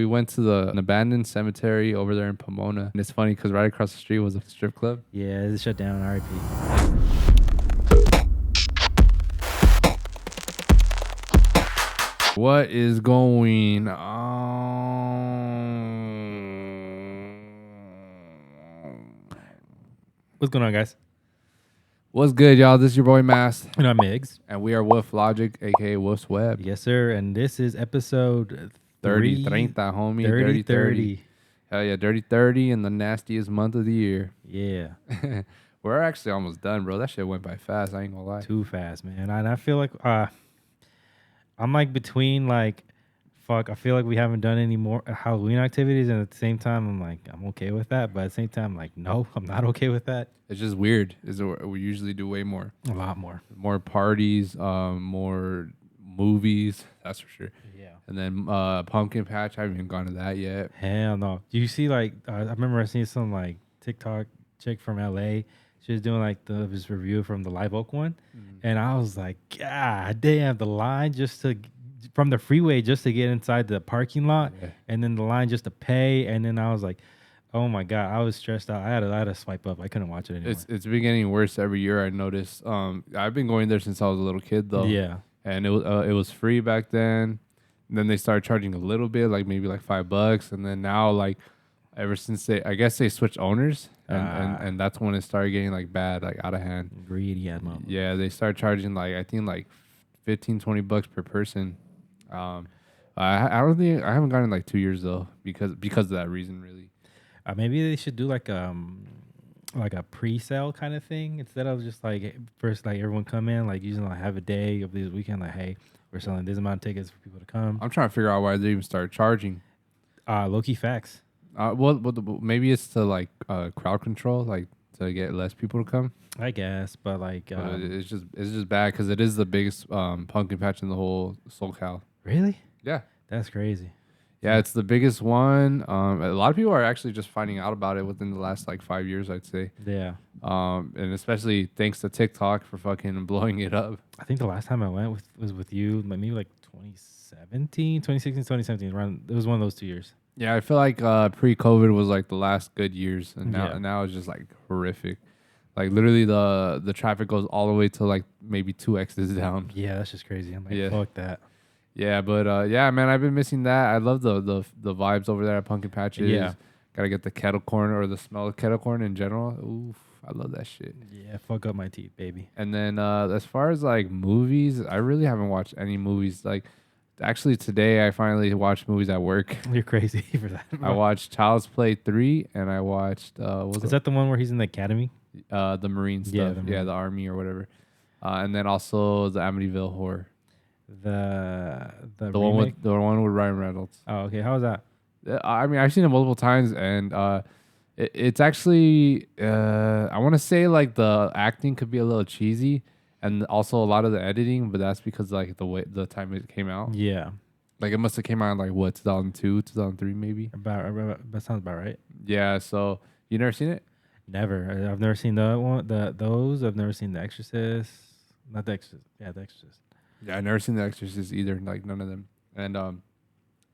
We went to an abandoned cemetery over there in Pomona. And it's funny because right across the street was a strip club. Yeah, it's shut down. RIP. What is going on? What's going on, guys? What's good, y'all? This is your boy Mast. And I'm Miggs. And we are Woof Logik, aka Woof's Web. Yes, sir. And this is episode 30, 30, homie. 30, 30. Hell yeah, Dirty 30 in the nastiest month of the year. Yeah. We're actually almost done, bro. That shit went by fast. I ain't gonna lie. Too fast, man. And I feel like I'm like between like, I feel like we haven't done any more Halloween activities. And at the same time, I'm like, I'm okay with that. But at the same time, like, no, I'm not okay with that. It's just weird. We usually do way more. A lot more. More parties, more movies. That's for sure. Yeah. And then Pumpkin Patch. I haven't even gone to that yet. Hell no. Do you see like, I remember I seen some like TikTok chick from LA. She was doing like this review from the Live Oak one. And I was like, God damn, the line from the freeway just to get inside the parking lot, and then the line just to pay, and then I was like, oh my God, I was stressed out. I had to swipe up. I couldn't watch it anymore. It's been getting worse every year. I noticed. I've been going there since I was a little kid though. Yeah, and it was free back then. And then they started charging a little bit, like maybe like $5, and then now like ever since I guess they switched owners, and that's when it started getting like bad, like out of hand. Greedy at moment. Yeah, they started charging like I think like $15-20 per person. I haven't gone in like 2 years though because of that reason really. Maybe they should do like a pre-sale kind of thing instead of just like first like everyone come in like using like have a day of this weekend like, hey, we're selling this amount of tickets for people to come. I'm trying to figure out why they even started charging. Low-key facts. Maybe it's to like crowd control, like to get less people to come. I guess, but like it's just bad because it is the biggest pumpkin patch in the whole SoCal. Really? Yeah, that's crazy. Yeah, it's the biggest one. A lot of people are actually just finding out about it within the last like 5 years, I'd say. Yeah. And especially thanks to TikTok for fucking blowing it up. I think the last time I went was with you, maybe like 2016, 2017. Around, it was one of those 2 years. Yeah, I feel like pre-COVID was like the last good years, and now it's just like horrific. Like literally the traffic goes all the way to like maybe 2x's down. Yeah, that's just crazy. I'm like, fuck that. Yeah, but yeah, man, I've been missing that. I love the vibes over there at Pumpkin Patches. Yeah. Gotta get the kettle corn or the smell of kettle corn in general. Oof, I love that shit. Yeah, fuck up my teeth, baby. And then as far as like movies, I really haven't watched any movies. Like actually today I finally watched movies at work. You're crazy for that. I watched Child's Play 3 and I watched is that the one where he's in the academy? The Marine stuff. Yeah, the Army or whatever. And then also the Amityville Horror. The one with Ryan Reynolds. Oh, okay. How was that? I mean, I've seen it multiple times, and it's actually I want to say like the acting could be a little cheesy, and also a lot of the editing, but that's because like the time it came out. Yeah, like it must have came out in like what 2002, 2003 maybe. That sounds about right. Yeah. So you never seen it? Never. I've never seen those. I've never seen The Exorcist. Not The Exorcist. Yeah, The Exorcist. Yeah, I never seen The Exorcist either. Like none of them. And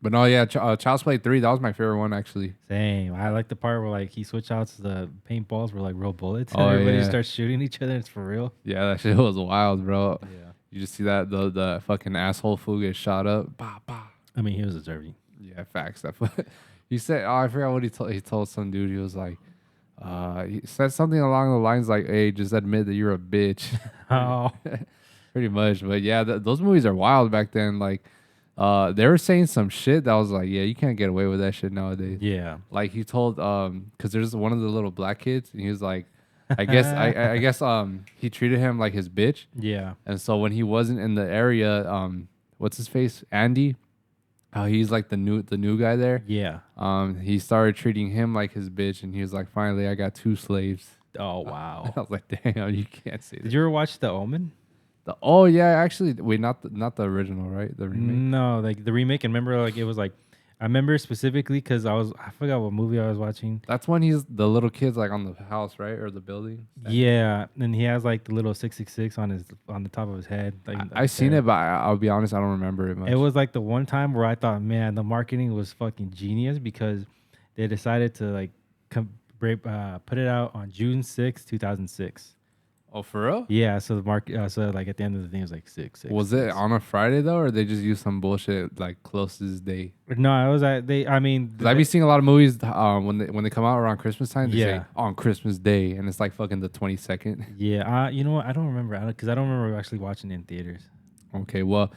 but no, yeah, Child's Play 3. That was my favorite one actually. Same. I like the part where like he switch out to the paintballs were like real bullets. And everybody starts shooting each other. It's for real. Yeah, that shit was wild, bro. Yeah. You just see that the fucking asshole fool get shot up. Bah, bah. I mean, he was deserving. Yeah, facts. That he said. Oh, I forgot what he told. He told some dude. He was like, he said something along the lines like, "Hey, just admit that you're a bitch." Oh. Pretty much, but yeah, those movies are wild back then. Like, they were saying some shit that was like, yeah, you can't get away with that shit nowadays. Yeah, like he told, because there's one of the little black kids, and he was like, I guess, he treated him like his bitch. Yeah, and so when he wasn't in the area, what's his face, Andy, he's like the new guy there. Yeah, he started treating him like his bitch, and he was like, finally, I got 2 slaves. Oh wow, I was like, damn, you can't say that. Did you ever watch The Omen? Actually, wait, not the original, right? The remake. No, like the remake. And remember, like it was like I remember specifically because I forgot what movie I was watching. That's when he's the little kid's like on the house, right, or the building. Yeah, and he has like the little 666 on the top of his head. I seen it, but I'll be honest, I don't remember it much. It was like the one time where I thought, man, the marketing was fucking genius because they decided to like put it out on June 2006. Oh, for real? Yeah, so the market, so like at the end of the thing, it was like six. Was it on a Friday though, or they just used some bullshit like closest day? No, it was at they. I mean, Cause I be seeing a lot of movies when they come out around Christmas time. They Yeah. say on Christmas Day, and it's like fucking the 22nd. yeah. You know what? I don't remember because I don't remember actually watching it in theaters. Okay, well,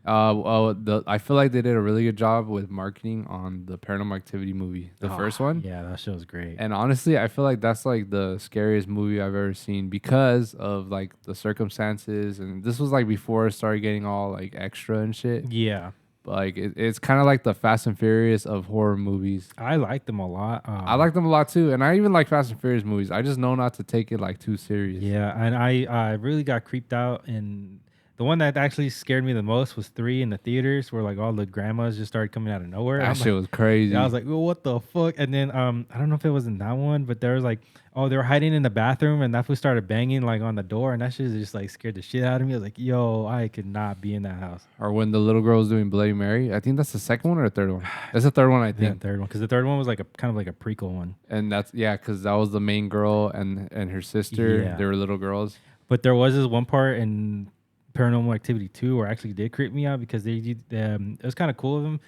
I feel like they did a really good job with marketing on the Paranormal Activity movie, the first one. Yeah, that show's great. And honestly, I feel like that's like the scariest movie I've ever seen because of like the circumstances. And this was like before it started getting all like extra and shit. Yeah, But like it's kind of like the Fast and Furious of horror movies. I like them a lot. I like them a lot too, and I even like Fast and Furious movies. I just know not to take it like too serious. Yeah, and I really got creeped out, and the one that actually scared me the most was 3 in the theaters, where like all the grandmas just started coming out of nowhere. That I'm shit like, was crazy. I was like, well, what the fuck? And then I don't know if it was in that one, but there was like, oh, they were hiding in the bathroom, and that fool started banging like on the door, and that shit just like scared the shit out of me. I was like, yo, I could not be in that house. Or when the little girl was doing Bloody Mary. I think that's the second one or the third one. That's the third one, I Yeah, think. the third one, because the third one was like a kind of like a prequel one. And that's because that was the main girl and her sister. Yeah. They were little girls. But there was this one part in Paranormal Activity 2 where actually did creep me out because it was kind of cool of them.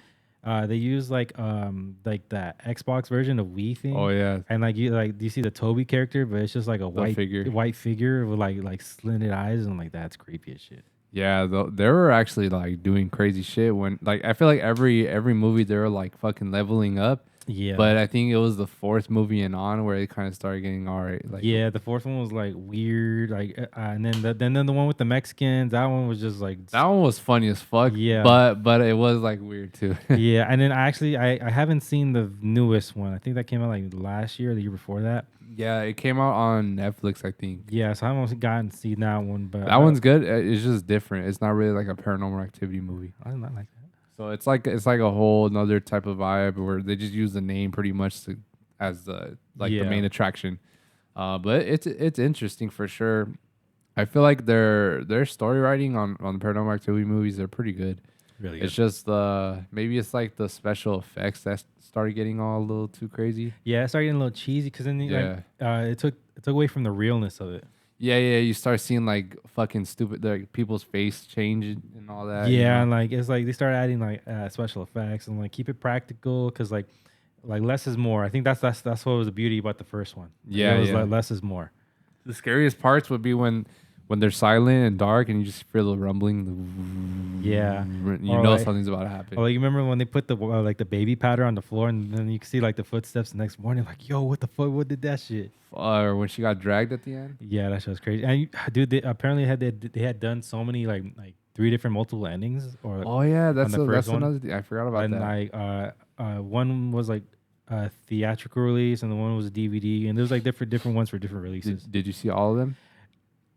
They used like that Xbox version of Wii thing. Oh yeah. And like do you see the Toby character, but it's just like a white figure with like slanted eyes, and like that's creepy as shit. Yeah, they were actually like doing crazy shit when like I feel like every movie they were like fucking leveling up. Yeah. But I think it was the fourth movie and on where it kind of started getting all right. Like yeah, the fourth one was like weird, like and then the one with the Mexicans, that one was just like that one was funny as fuck. Yeah. But it was like weird too. yeah, and then I haven't seen the newest one. I think that came out like last year or the year before that. Yeah, it came out on Netflix, I think. Yeah, so I haven't gotten to see that one, but That one's good. It's just different. It's not really like a Paranormal Activity movie. I did not like that. So it's like a whole another type of vibe where they just use the name pretty much as the main attraction. But it's interesting for sure. I feel like their story writing on the Paranormal Activity movies, they're pretty good. Really good. It's just maybe it's like the special effects that started getting all a little too crazy. Yeah, it started getting a little cheesy because then it took away from the realness of it. Yeah, you start seeing like fucking stupid like people's face change and all that. Yeah, and like it's like they started adding like special effects and like keep it practical because like less is more. I think that's what was the beauty about the first one. Yeah, it was like less is more. The scariest parts would be when they're silent and dark and you just feel the rumbling. Yeah, you know something's about to happen. Or like you remember when they put the like the baby powder on the floor and then you can see like the footsteps the next morning. Like, yo, what the fuck? What did that shit? Or when she got dragged at the end. Yeah, that shit was crazy. And dude, they apparently they had done so many like 3 different multiple endings. Or oh yeah, that's another thing. I forgot about that. And like one was like a theatrical release and the one was a DVD, and there's like different ones for different releases. Did you see all of them?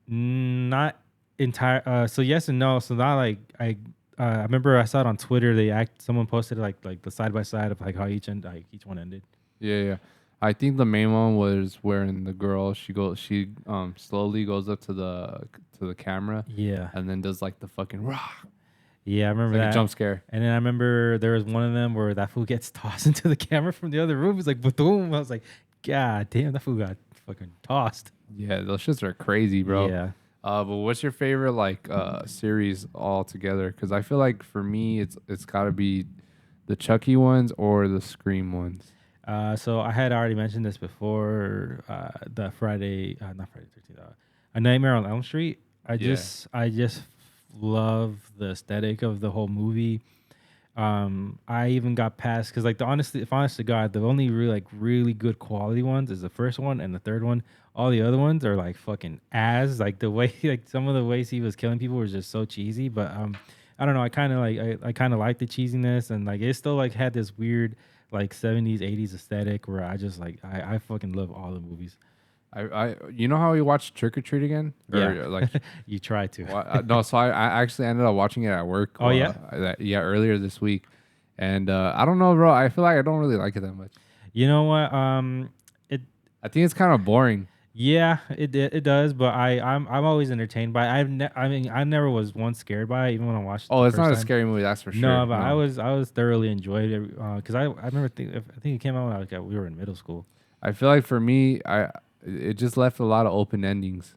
Not entire. So yes and no. So not like I remember I saw it on Twitter. Someone posted like the side by side of like how each one ended. Yeah. I think the main one was wherein the girl she slowly goes up to the camera. Yeah. And then does like the fucking rah. Yeah, I remember like that. A jump scare. And then I remember there was one of them where that fool gets tossed into the camera from the other room. It's like boom. I was like, God damn, that fool got fucking tossed. Yeah, those shits are crazy, bro. Yeah. But what's your favorite like series altogether? Because I feel like for me, it's got to be the Chucky ones or the Scream ones. So I had already mentioned this before. The not Friday 13th. A Nightmare on Elm Street. I just love the aesthetic of the whole movie. I even got past because like if honest to God, the only really good quality ones is the first one and the third one. All the other ones are like fucking ass. Like the way like some of the ways he was killing people was just so cheesy. But I don't know. I kind of like the cheesiness and like it still like had this weird like 70s 80s aesthetic where I just like I fucking love all the movies. I you know how we watched Trick or Treat again? Yeah, like you try to. No, so I actually ended up watching it at work. Oh yeah, earlier this week, And I don't know, bro. I feel like I don't really like it that much. You know what? It I think it's kind of boring. yeah, it does. But I'm always entertained by it. I mean, I never was once scared by it, even when I watched it Oh, the it's first not a time. scary movie, that's for No, sure. but No. I was thoroughly enjoyed it because I remember I think it came out when we were in middle school. I feel like for me, it just left a lot of open endings.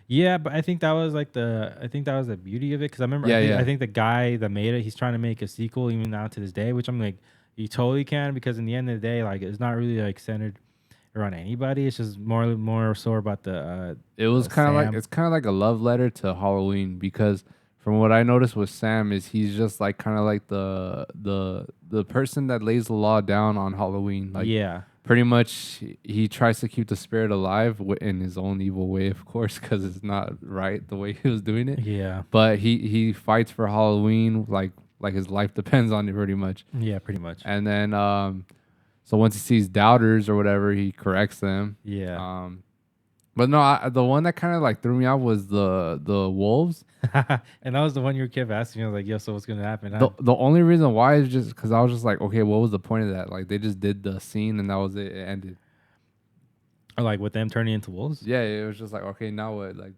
Yeah, but I think that was like I think that was the beauty of it because I remember Yeah, I yeah. think the guy that made it, he's trying to make a sequel even now to this day, which I'm like, you totally can because in the end of the day, like it's not really like centered around anybody. It's just more so about It was kind of like Sam. it's kind of like a love letter to Halloween because from what I noticed with Sam is he's just like kind of like the person that lays the law down on Halloween. Like Yeah, pretty much he tries to keep the spirit alive in his own evil way, of course, because it's not right the way he was doing it. yeah, But he fights for Halloween like his life depends on it pretty much. yeah, pretty much. And then so once he sees doubters or whatever, he corrects them. Yeah, But no, the one that kind of like threw me out was the wolves. and that was the one you kept asking me. I was like, yo, so what's gonna happen? The only reason why is just because I was just like, okay, what was the point of that? Like they just did the scene and that was it. It ended. Or like with them turning into wolves. Yeah, it was just like, okay, now what? Like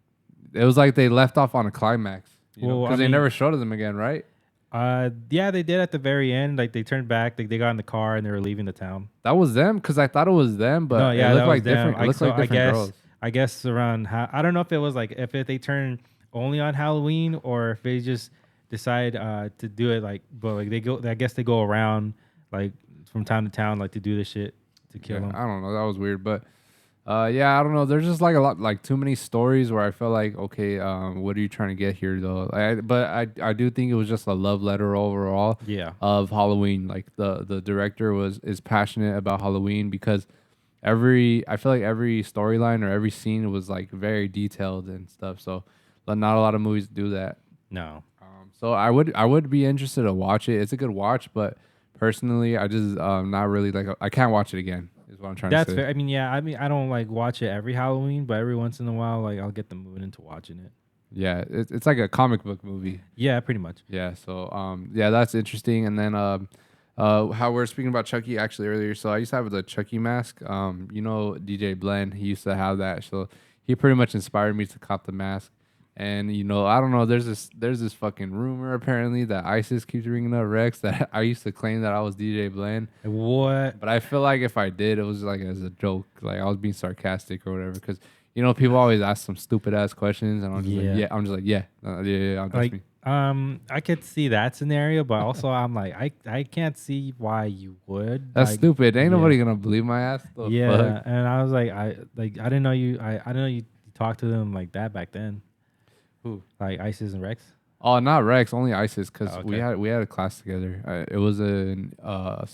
it was like they left off on a climax. Well, Because I they mean, never showed them again, right? Yeah, they did at the very end. Like they turned back, like they got in the car and they were leaving the town. That was them because I thought it was them, but No, yeah, it that looked was like them. different. It looked like different girls. I guess around I don't know if it was like if they turn only on Halloween or if they just decide to do it like, but like they go. I guess they go around like from town to town like to do this shit to kill them. I don't know. That was weird, but yeah, I don't know. There's just like a lot, like too many stories where I felt like, okay, what are you trying to get here though? I do think it was just a love letter overall. Yeah. Of Halloween. Like the director is passionate about Halloween because I feel like every storyline or every scene was like very detailed and stuff. So, but not a lot of movies do that. No. So I would be interested to watch it. It's a good watch, but personally, I just not really like I can't watch it again. Is what I'm trying That's to say. fair. I mean, yeah. I mean, I don't like watch it every Halloween, but every once in a while, like I'll get the mood into watching it. Yeah, it's like a comic book movie. Yeah, pretty much. Yeah, so yeah, that's interesting. And then how we're speaking about Chucky actually earlier. So I used to have the Chucky mask. DJ Blend, he used to have that. So he pretty much inspired me to cop the mask. And I don't know. There's this fucking rumor apparently that ISIS keeps bringing up Rex that I used to claim that I was DJ Blend. What? But I feel like if I did, it was like as a joke, like I was being sarcastic or whatever. Because people always ask some stupid ass questions, and I'm just like, yeah, I'm just like, yeah, that's Like, me. I could see that scenario, but also I'm like, I can't see why you would. That's like, stupid. Ain't yeah. nobody gonna believe my ass. The Yeah, fuck? and I was like, I didn't know you. I didn't know you talked to them like that back then. Who? Like ISIS and Rex. Oh, not Rex, only ISIS, because Oh, we okay. had a class together. It was in our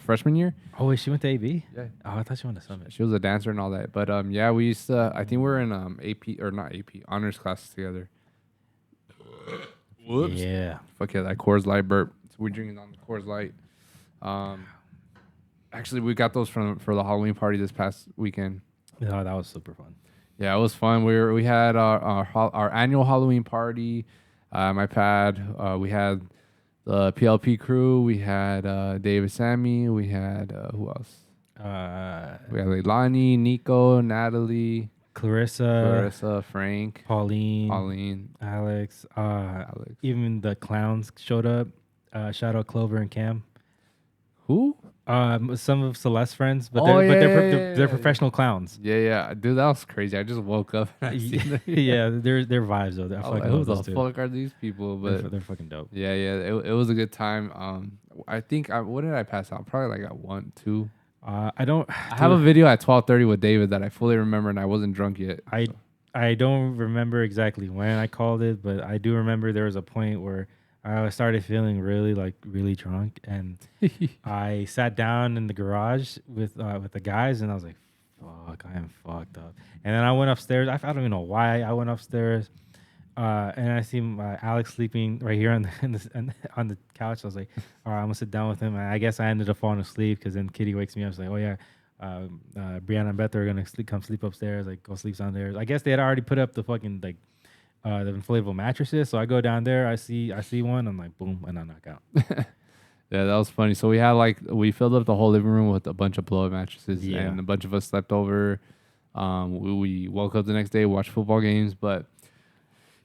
freshman year. Oh wait, she went to AB. Yeah, Oh, I thought she went to Summit. she was a dancer and all that. But yeah, we used to. I think we were in AP or not AP honors classes together. Whoops. Yeah. Fuck yeah, that Coors Light burp. So we're drinking on the Coors Light. Actually, we got those for the Halloween party this past weekend. Oh, that was super fun. Yeah, it was fun. We had our annual Halloween party. My pad. We had the PLP crew. We had David, Sammy. We had who else? We had Leilani, Nico, Natalie, Clarissa, Frank, Pauline, Alex. Alex. Even the clowns showed up. Shout out Clover and Cam. Who? Some of Celeste's friends, but Oh, they're yeah. professional clowns. Yeah, dude, that was crazy. I just woke up and I seen them. Yeah, they're vibes though. I I was fucking like, who love the those two. fuck are these people? But They're fucking dope. yeah, it was a good time. I think what did I pass out? Probably like at 1, 2. I don't. I have a video at 12:30 with David that I fully remember, and I wasn't drunk yet. I don't remember exactly when I called it, but I do remember there was a point where I started feeling really drunk, and I sat down in the garage with the guys, and I was like, "Fuck, I am fucked up." And then I went upstairs. I don't even know why I went upstairs, and I see Alex sleeping right here on on the couch. I was like, "All right, I'm gonna sit down with him." And I guess I ended up falling asleep because then Kitty wakes me up. She's like, "Oh yeah." Brianna and Beth are gonna come sleep upstairs. Like, go sleep downstairs. I guess they had already put up the fucking the inflatable mattresses. So I go down there. I see one. I'm like, boom, and I knock out. Yeah, that was funny. So we filled up the whole living room with a bunch of blow up mattresses, Yeah. and a bunch of us slept over. We woke up the next day, watched football games, but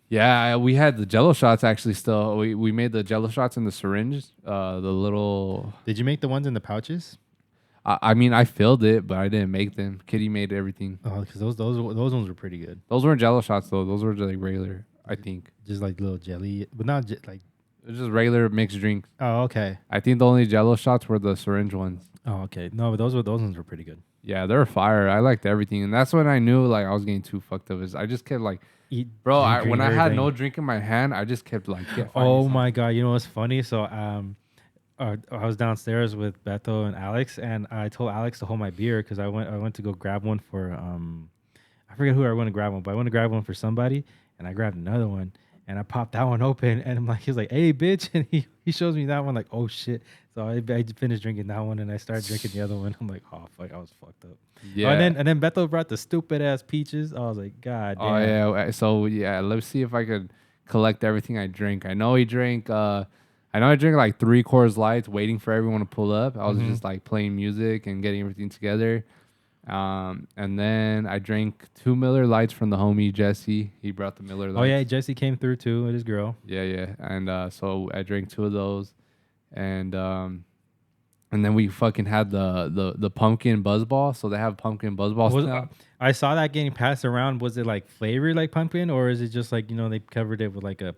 yeah, we had the Jello shots actually. Still, we made the Jello shots in the syringe. The little. Did you make the ones in the pouches? I mean, I filled it, but I didn't make them. Kitty made everything. Oh, because those ones were pretty good. Those weren't Jello shots though. Those were just like regular. I think Just like little jelly, but not like. it's just regular mixed drinks. Oh, okay. I think the only Jello shots were the syringe ones. Oh, okay. No, but those ones were pretty good. Yeah, they were fire. I liked everything, and that's when I knew like I was getting too fucked up. Is I just kept like, Eat, bro, drink, when I had everything. no drink in my hand, I just kept like, Oh my god! You know what's funny? So I was downstairs with Beto and Alex, and I told Alex to hold my beer because I went to go grab one for I forget who I went to grab one, but I went to grab one for somebody, and I grabbed another one, and I popped that one open, and I'm like, he's like, "Hey, bitch," and he shows me that one, like, "Oh shit." So I finished drinking that one, and I started drinking the other one. I'm like, "Oh fuck, I was fucked up." Yeah. Oh, and then Beto brought the stupid ass peaches. I was like, "God damn." Oh yeah. So yeah, let's see if I could collect everything I drink. I know he drank. I know I drank like 3 Coors Lights, waiting for everyone to pull up. I was just like playing music and getting everything together. And then I drank 2 Miller Lights from the homie Jesse. He brought the Miller Lights. Oh yeah, Jesse came through too with his girl. Yeah. And so I drank 2 of those, and then we fucking had the pumpkin buzzball. So they have pumpkin buzzballs now. I saw that getting passed around. Was it like flavored like pumpkin, or is it just like they covered it with like a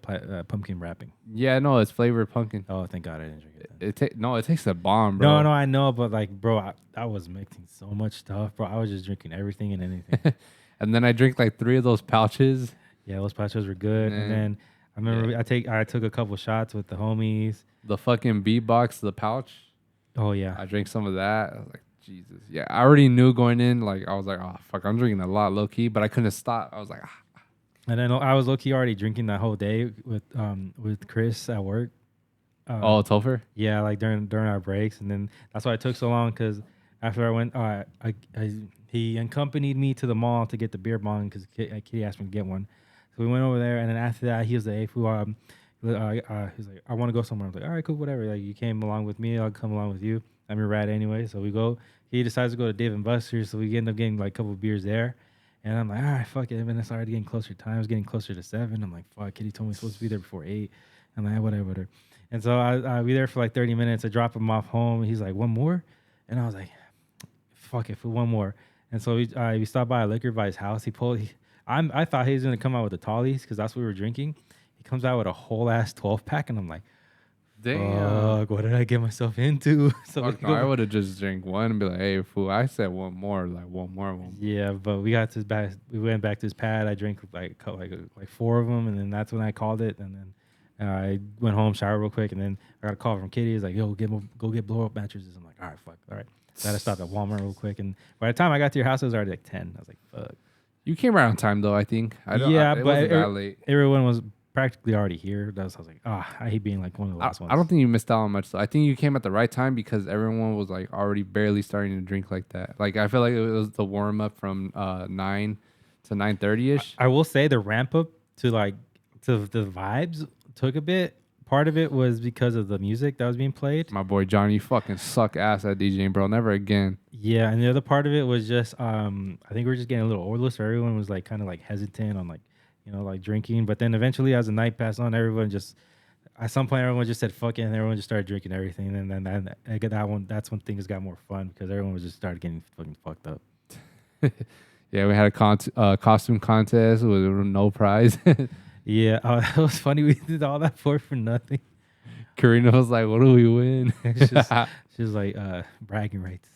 pumpkin wrapping? Yeah, no, it's flavored pumpkin. Oh, thank God I didn't drink it. It tastes a bomb, bro. No, I know, but like, bro, I was mixing so much stuff, bro. I was just drinking everything and anything. And then I drank like 3 of those pouches. Yeah, those pouches were good. And then I remember I took a couple shots with the homies. The fucking beatbox, the pouch. Oh yeah, I drank some of that. I was like, Jesus. Yeah, I already knew going in. Like, I was like, oh fuck, I'm drinking a lot, low key, but I couldn't stop. I was like, ah. And then I was low key already drinking that whole day with Chris at work. Oh, Topher? Yeah, like during our breaks, and then that's why it took so long because after I went, he accompanied me to the mall to get the beer bong because Kitty asked me to get one. So we went over there, and then after that, he was like, "Hey, fool, he's like, I want to go somewhere." I was like, "All right, cool, whatever. Like, you came along with me, I'll come along with you. I'm your rat anyway." So we go. He decides to go to Dave and Buster's, so we end up getting like a couple of beers there. And I'm like, all right, fuck it. And then it's already getting closer. Time was getting closer to 7. I'm like, fuck. Kitty told me I'm supposed to be there before 8. I'm like, whatever. And so I be there for like 30 minutes. I drop him off home. He's like, one more? And I was like, fuck it, for one more. And so we stopped by a liquor by his house. I thought he was going to come out with the Tallies because that's what we were drinking. He comes out with a whole ass 12-pack. And I'm like, damn. fuck, what did I get myself into? So Fuck no, I would have just drank one and be like, hey, fool, I said one more. Like, one more. Yeah, but we went back to his pad. I drank like 4 of them. And then that's when I called it. And then I went home, showered real quick, and then I got a call from Kitty. He's like, "Yo, go get blow up mattresses." I'm like, "All right, fuck, all right." So I had to stop at Walmart real quick, and by the time I got to your house, it was already like 10. I was like, "Fuck." You came right on time though, I think. But it wasn't that late. Everyone was practically already here. I was like, I hate being like one of the last ones. I don't think you missed out on much though. I think you came at the right time because everyone was like already barely starting to drink like that. Like I feel like it was the warm up from 9 to 9:30 ish. I will say the ramp up to the vibes took a bit. Part of it was because of the music that was being played. My boy Johnny, you fucking suck ass at DJing, bro. Never again. Yeah, and the other part of it was just I think we were just getting a little odorless, so everyone was like kind of like hesitant on like drinking. But then eventually, as the night passed on, everyone just at some point everyone just said fuck it, and everyone just started drinking everything. And then I get that one. That's when things got more fun because everyone was just started getting fucking fucked up. Yeah, we had a costume contest with no prize. Yeah, that was funny. We did all that for nothing. Karina was like, "What do we win?" She was like, bragging rights.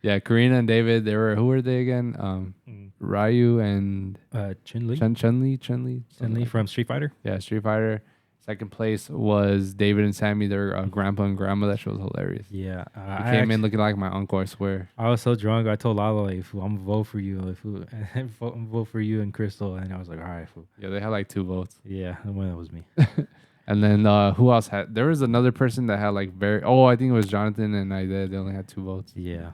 Yeah, Karina and David. Who were they again? Ryu and Chun-Li. Chun-Li From Street Fighter. Yeah, Street Fighter. Second place was David and Sammy, their grandpa and grandma. That shit was hilarious. Yeah. He came in looking like my uncle, I swear. I was so drunk. I told Lalo, like, fool, I'm going to vote for you. Like, fool, I'm gonna vote for you and Crystal. And I was like, all right, fool. Yeah, they had like 2 votes. Yeah, the one that was me. And then who else had? There was another person that had like I think it was Jonathan and I did. They only had 2 votes. Yeah.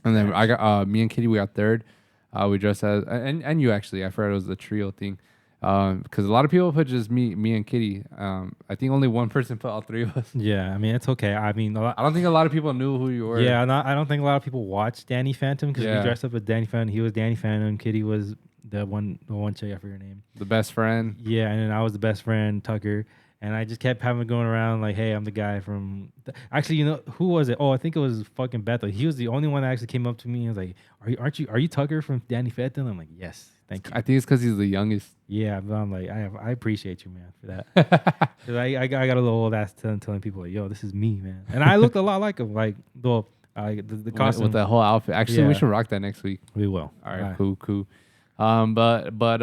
And then I got me and Kitty. We got third. We just had and you actually. I forgot it was the trio thing. Because a lot of people put just me and Kitty. I think only one person put all three of us. Yeah, I mean it's okay. I mean, I don't think a lot of people knew who you were. yeah, I don't think a lot of people watched Danny Phantom because we Yeah. dressed up as Danny Phantom. He was Danny Phantom. Kitty was the one chick. I forget her name. The best friend. Yeah, and then I was the best friend, Tucker. And I just kept having going around like, hey, I'm the guy from. Actually, you know who was it? Oh, I think it was fucking Bethel. He was the only one that actually came up to me and was like, Are you Tucker from Danny Phantom? I'm like, yes, thank you. I think it's because he's the youngest. Yeah, but I'm like, I appreciate you, man, for that. Cause I got a little old ass telling people like, yo, this is me, man. And I looked a lot like him, like the costume With the whole outfit. Actually, we Yeah. should rock that next week. We will. All right, cool. But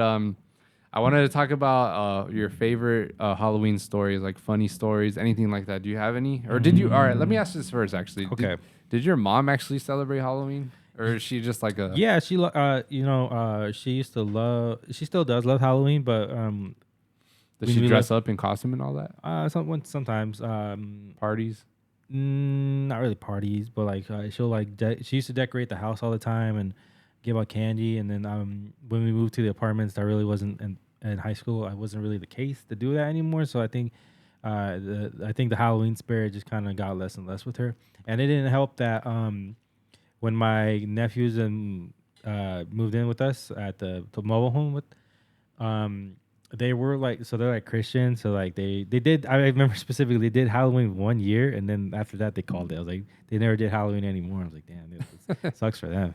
I wanted to talk about your favorite Halloween stories, like funny stories, anything like that. Do you have any? Or did you? All right, let me ask this first. Actually, Okay. Did your mom actually celebrate Halloween, or is she just like a? Yeah, she she used to love. She still does love Halloween, but Does she dress up in costume and all that? sometimes Parties. not really parties, but like she'll like she used to decorate the house all the time and give out candy. And then when we moved to the apartments, that really wasn't in high school. I wasn't really the case to do that anymore. So I think the Halloween spirit just kind of got less and less with her. And it didn't help that when my nephews and moved in with us at the mobile home with they were like, so they're like Christian, so like they did. I remember specifically they did Halloween 1 year, and then after that they called it. I was like, they never did Halloween anymore. I was like, damn, it sucks for them.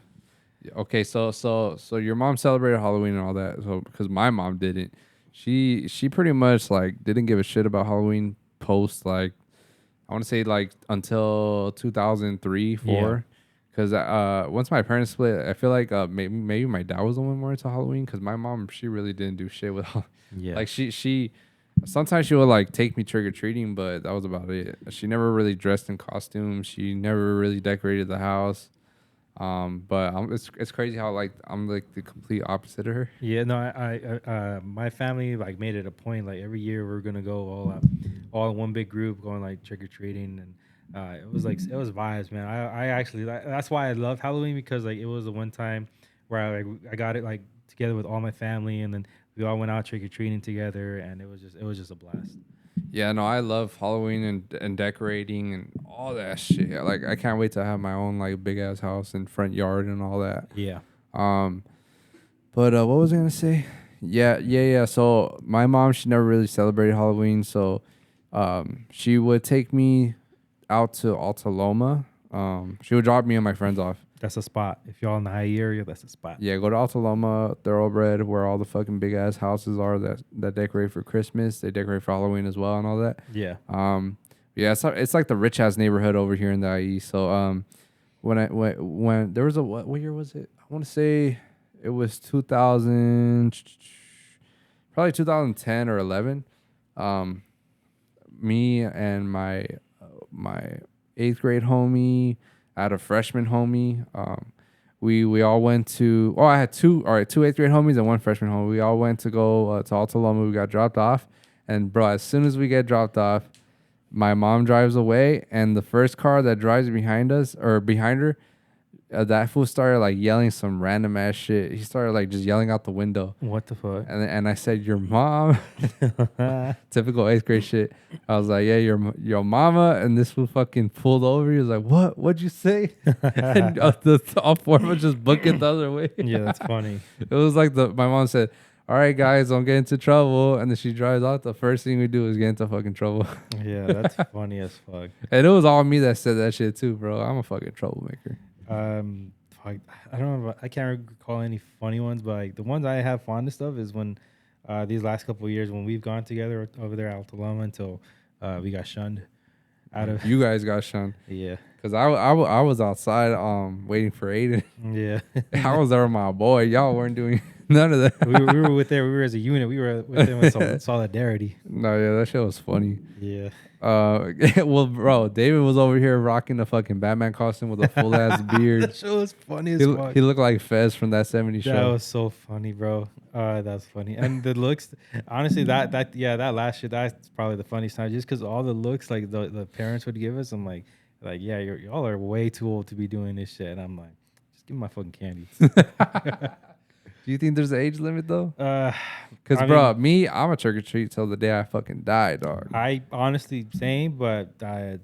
Okay, so your mom celebrated Halloween and all that. So because my mom didn't, she pretty much like didn't give a shit about Halloween post like I want to say like until 2003, 4. Because once my parents split, I feel like maybe my dad was the one more into Halloween. Because my mom, she really didn't do shit with Yeah, like she sometimes she would like take me trick or treating, but that was about it. She never really dressed in costume. She never really decorated the house. But it's crazy how like I'm like the complete opposite of her. yeah. No, I my family like made it a point like every year we're gonna go all in one big group going like trick or treating and. It was vibes, man. I actually that's why I love Halloween because like it was the one time where I got it like together with all my family and then we all went out trick or treating together and it was just a blast. Yeah, no, I love Halloween and decorating and all that shit. Like I can't wait to have my own like big ass house and front yard and all that. Yeah. But what was I gonna say? Yeah. So my mom, she never really celebrated Halloween, so she would take me out to Alta Loma. She would drop me and my friends off. That's a spot. If y'all in the high area, that's a spot. Yeah, go to Alta Loma, Thoroughbred, where all the fucking big ass houses are that decorate for Christmas. They decorate for Halloween as well and all that. Yeah. Yeah, it's like the rich ass neighborhood over here in the IE. So when there was what year was it? I want to say it was 2000, probably 2010 or 11. Me and my 8th grade homie, I had a freshman homie. We all went to. Oh, I had two 8th grade homies and one freshman homie. We all went to go to Alta Loma. We got dropped off, and bro, as soon as we get dropped off, my mom drives away, and the first car that drives behind her, that fool started like yelling some random ass shit. He started like just yelling out the window. What the fuck? And I said, "Your mom." Typical 8th grade shit. I was like, "Yeah, your mama." And this fool fucking pulled over. He was like, "What? What'd you say?" And all four of us just booked it the other way. Yeah, that's funny. It was like my mom said, "All right, guys, don't get into trouble." And then she drives out. The first thing we do is get into fucking trouble. Yeah, that's funny as fuck. And it was all me that said that shit too, bro. I'm a fucking troublemaker. Fuck, I don't know. I can't recall any funny ones, but like the ones I have fondest of is when these last couple of years when we've gone together over there at Alta Loma until we got shunned out of. You guys got shunned. Yeah. Cause I was outside waiting for Aiden. Yeah. I was there with my boy. Y'all weren't doing none of that. we were with there. We were as a unit. We were with them in solidarity. No, yeah, that shit was funny. Yeah. Well, bro, David was over here rocking the fucking Batman costume with a full ass beard. That shit was funny as fuck. He looked like Fez from that '70s show. That was so funny, bro. That's funny. And the looks, honestly, that last shit, that's probably the funniest time. Just because all the looks like the parents would give us, I'm like yeah, y'all are way too old to be doing this shit. And I'm like, just give me my fucking candy. Do you think there's an age limit though? Uh, Cause I bro, mean, me, I'm a trick or treat till the day I fucking die, dog. I honestly same, but I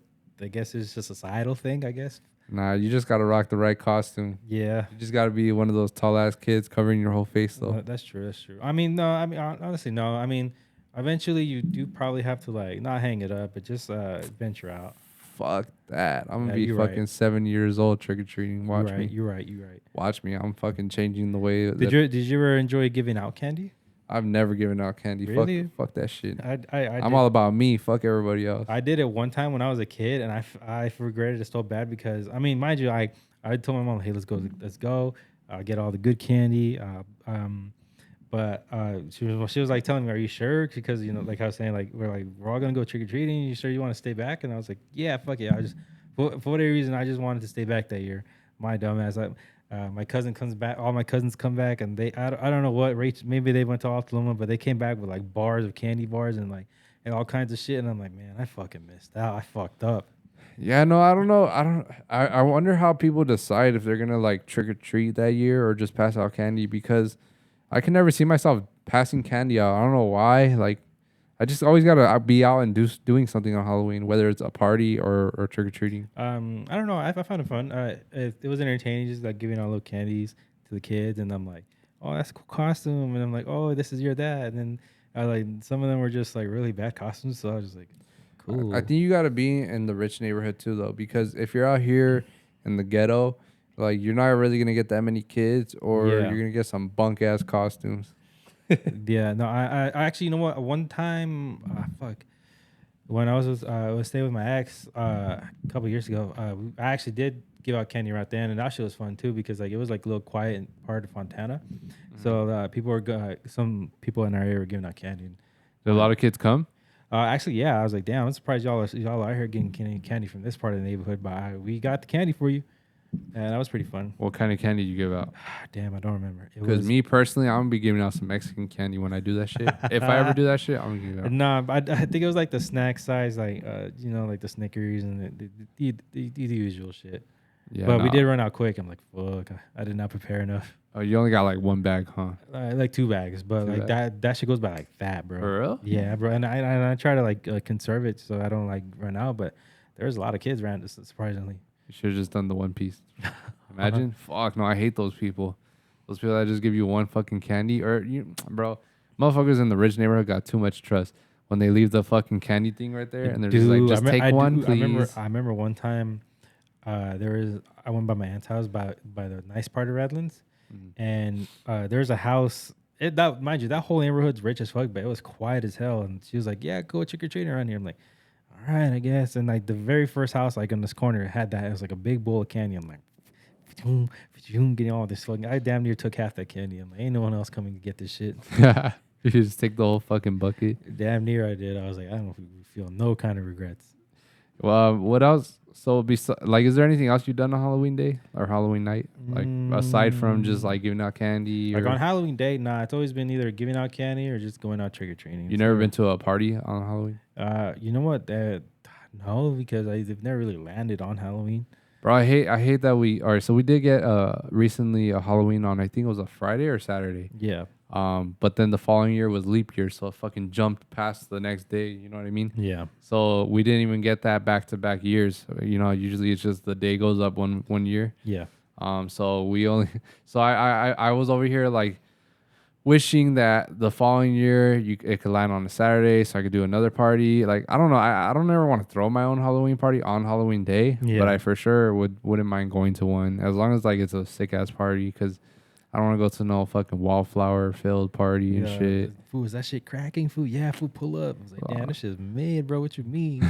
guess it's just a societal thing. I guess. Nah, you just gotta rock the right costume. Yeah. You just gotta be one of those tall ass kids covering your whole face though. No, that's true. That's true. I mean, no. I mean, honestly, no. I mean, eventually, you do probably have to like not hang it up, but just venture out. Fuck that. I'm gonna Yeah, be you're fucking right. 7 years old trick or treating. You're Watch right. me. You're right. You're right. Watch me. I'm fucking changing the way that Did you ever enjoy giving out candy? I've never given out candy. Really? Fuck that shit. I I'm did. all about me. Fuck everybody else. I did it one time when I was a kid, and I regretted it so bad because I mean, mind you, I told my mom, hey, let's go, get all the good candy. But she was like telling me, are you sure? Because like I was saying, like we're all gonna go trick or treating. You sure you want to stay back? And I was like, yeah, fuck it. I just for whatever reason, I just wanted to stay back that year. My dumbass. My cousin comes back. All my cousins come back, and I don't know what rate. Maybe they went to Altaloma, but they came back with like bars of candy bars and and all kinds of shit. And I'm like, man, I fucking missed out. I fucked up. Yeah, no, I don't know. I wonder how people decide if they're gonna like trick or treat that year or just pass out candy because I can never see myself passing candy out. I don't know why. Like, I just always gotta be out and doing something on Halloween, whether it's a party or trick or treating. I don't know. I found it fun. It was entertaining, just like giving out little candies to the kids, and I'm like, oh, that's a cool costume, and I'm like, oh, this is your dad, and then I like some of them were just like really bad costumes, so I was just like, cool. I think you gotta be in the rich neighborhood too, though, because if you're out here in the ghetto, like you're not really gonna get that many kids, or Yeah. you're gonna get some bunk ass costumes. Yeah, no, I actually, you know what? One time, when I was staying with my ex a couple years ago, I actually did give out candy right then, and that shit was fun too because like it was like a little quiet part of Fontana, so some people in our area were giving out candy. Did a lot of kids come? Actually, yeah, I was like, damn, I'm surprised y'all out here getting candy from this part of the neighborhood, but we got the candy for you, and that was pretty fun. What kind of candy did you give out? Damn, I don't remember. Because me personally, I'm gonna be giving out some Mexican candy when I do that shit. If I ever do that shit, I'm gonna give it out. Nah, but I think it was like the snack size, like like the Snickers and the usual shit. Yeah, but we nah. did run out quick. I'm like, fuck, I did not prepare enough. Oh, you only got like one bag, huh? Like 2 bags, but Two like that shit goes by like that, bro. For real? Yeah, bro. And I try to like conserve it so I don't like run out. But there's a lot of kids around us, surprisingly. You should have just done the one piece. Imagine, fuck no, I hate those people. Those people that just give you one fucking candy, or bro, motherfuckers in the rich neighborhood got too much trust when they leave the fucking candy thing right there, and they're just like, just take one, please. I remember one time, I went by my aunt's house by the nice part of Redlands, and there's a house. Mind you, that whole neighborhood's rich as fuck, but it was quiet as hell. And she was like, "Yeah, go trick or treating around here." I'm like, "All right, I guess." And like the very first house, like in this corner, had that. It was like a big bowl of candy. I'm like, getting all this fucking. I damn near took half that candy. I'm like, ain't no one else coming to get this shit. You should just take the whole fucking bucket. Damn near I did. I was like, I don't feel no kind of regrets. Well, what else? So, like, is there anything else you've done on Halloween day or Halloween night? Like, aside from just like giving out candy? Like on Halloween day, nah, it's always been either giving out candy or just going out trick or treating. You never been to a party on Halloween? You know what? No, because they've never really landed on Halloween. Bro, I hate that we. All right, so we did get recently a Halloween on, I think it was a Friday or Saturday. Yeah. But then the following year was leap year, so it fucking jumped past the next day. You know what I mean? Yeah. So we didn't even get that back-to-back years. Usually it's just the day goes up one year. Yeah. So we only. So I was over here like wishing that the following year it could land on a Saturday, so I could do another party. Like I don't know, I don't ever want to throw my own Halloween party on Halloween day, Yeah. but I for sure wouldn't mind going to one as long as like it's a sick ass party because. I don't want to go to no fucking wallflower filled party and shit. Fool, is that shit cracking? Fool, yeah, fool, pull up. I was like, damn, this shit's mid, bro. What you mean?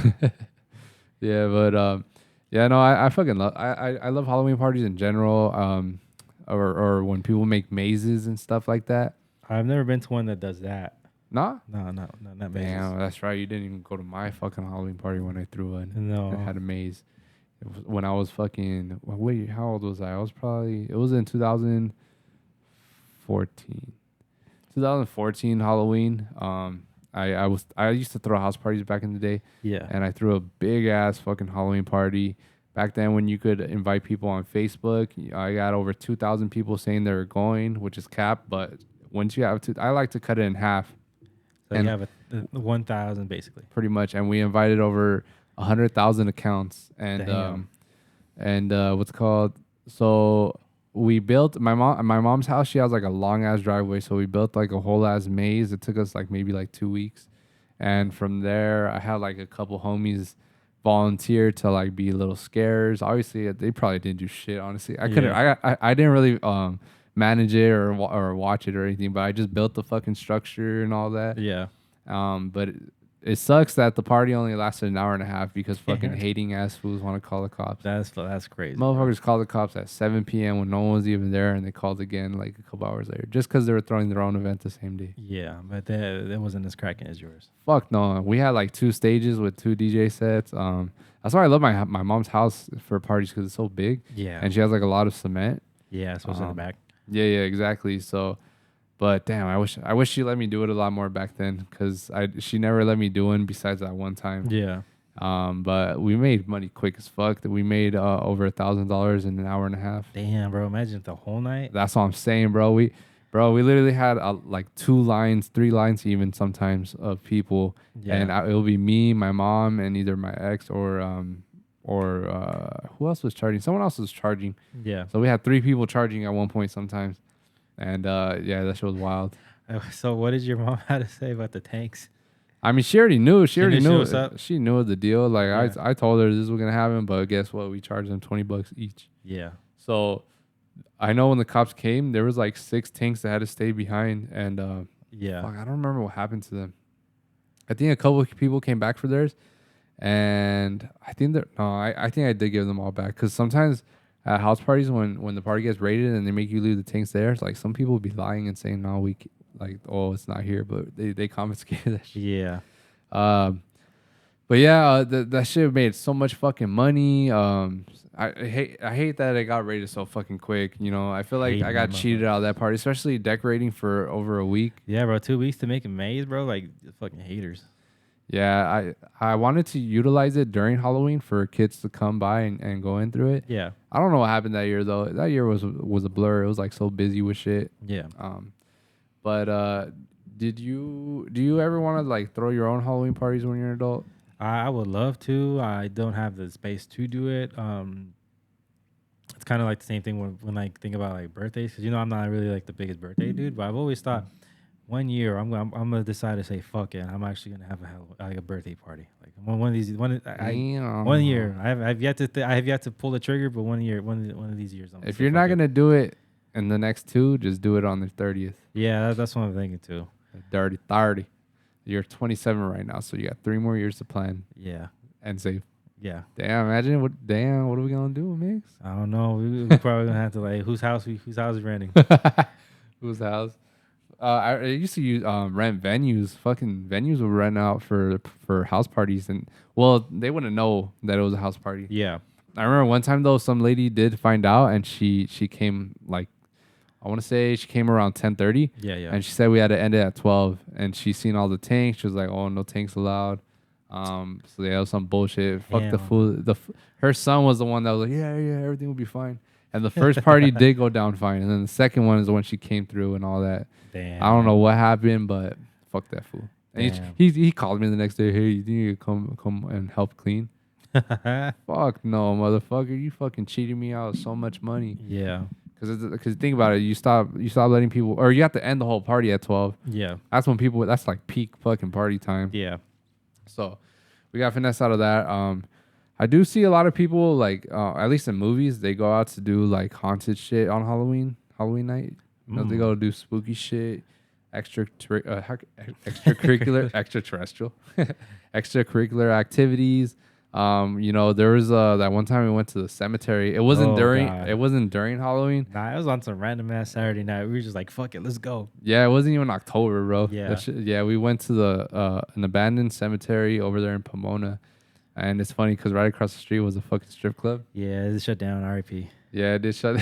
Yeah, but yeah, no, I fucking love I love Halloween parties in general. Or when people make mazes and stuff like that. I've never been to one that does that. Nah? No, not mazes. Damn, that's right. You didn't even go to my fucking Halloween party when I threw one. No. I had a maze. It was when I was fucking wait, how old was I? It was in 2014 Halloween. I used to throw house parties back in the day. Yeah. And I threw a big ass fucking Halloween party back then when you could invite people on Facebook. I got over 2,000 people saying they were going, which is cap. But once you have to, I like to cut it in half. So you have a 1,000 basically. Pretty much, and we invited over 100,000 accounts, and Damn. what's it called? So we built my mom's house. She has like a long ass driveway, so we built like a whole ass maze. It took us like maybe like 2 weeks, and from there I had like a couple homies volunteer to like be little scares. Obviously, they probably didn't do shit. Honestly, I couldn't. I didn't really manage it or watch it or anything, but I just built the fucking structure and all that. Yeah. But it sucks that the party only lasted an hour and a half because fucking hating ass fools want to call the cops. That's crazy. Motherfuckers called the cops at 7 p.m. when no one was even there, and they called again like a couple hours later just because they were throwing their own event the same day. Yeah, but that wasn't as cracking as yours. Fuck no. We had like 2 stages with 2 DJ sets. That's why I love my mom's house for parties because it's so big. Yeah. And she has like a lot of cement. Yeah, especially in the back. Yeah, exactly. So, but damn, I wish she let me do it a lot more back then because she never let me do one besides that one time. Yeah. But we made money quick as fuck. We made over $1,000 in an hour and a half. Damn, bro! Imagine the whole night. That's what I'm saying, bro. We literally had like 2 lines, 3 lines even sometimes of people, and it will be me, my mom, and either my ex or who else was charging? Someone else was charging. Yeah. So we had 3 people charging at one point sometimes, and yeah, that shit was wild. So what did your mom have to say about the tanks? I mean, she already knew. She already knew. What's up? She knew the deal. Like I told her this was gonna happen, but guess what? We charged them $20 each. Yeah. So I know when the cops came, there was like 6 tanks that had to stay behind, and yeah, fuck, I don't remember what happened to them. I think a couple of people came back for theirs, and I think I think I did give them all back because sometimes at house parties when the party gets raided and they make you leave the tanks there, it's like some people would be lying and saying no, it's not here, but they confiscated that shit. Yeah. But yeah, that shit made so much fucking money. I hate that it got raided so fucking quick. You know, I feel like I got cheated out of that party, especially decorating for over a week. Yeah, bro, 2 weeks to make a maze, bro. Like fucking haters. Yeah, I wanted to utilize it during Halloween for kids to come by and go in through it. Yeah. I don't know what happened that year though. That year was a blur. It was like so busy with shit. Yeah. But do you ever want to like throw your own Halloween parties when you're an adult? I would love to. I don't have the space to do it. It's kind of like the same thing when I think about like birthdays, because I'm not really like the biggest birthday dude, but I've always thought 1 year I'm gonna decide to say fuck it. I'm actually gonna have a birthday party. Like one year. I've yet to pull the trigger, but 1 year, one of these years. If you're not gonna do it in the next 2, just do it on the 30th. Yeah, that's what I'm thinking too. Dirty 30. You're 27 right now, so you got 3 more years to plan. Yeah. And save. Yeah. Damn, imagine what are we gonna do, Mix? I don't know. We're probably gonna have to like whose house we renting. Whose house? I used to use rent venues. Fucking venues would rent out for house parties, and well, they wouldn't know that it was a house party. Yeah. I remember one time though, some lady did find out, and she came like, I want to say she came around 10:30. Yeah. And she said we had to end it at 12, and she seen all the tanks. She was like, "Oh, no tanks allowed." So yeah, it was some bullshit. Fuck the fool. Her son was the one that was like, yeah, everything will be fine. And the first party did go down fine, and then the second one is the one she came through and all that. Damn. I don't know what happened, but fuck that fool. And he called me the next day. Hey, you think you could come and help clean? Fuck no, motherfucker! You fucking cheated me out of so much money. Yeah. Because think about it, you stop letting people, or you have to end the whole party at 12. Yeah. That's when people. That's like peak fucking party time. Yeah. So we got finesse out of that. I do see a lot of people like, at least in movies, they go out to do like haunted shit on Halloween night. You know, they go do spooky shit, extracurricular, extracurricular activities. There was that one time we went to the cemetery. It wasn't during Halloween. Nah, it was on some random ass Saturday night. We were just like, fuck it, let's go. Yeah, it wasn't even October, bro. Yeah. We went to an abandoned cemetery over there in Pomona. And it's funny because right across the street was a fucking strip club. Yeah, it shut down, RIP. Yeah, it did shut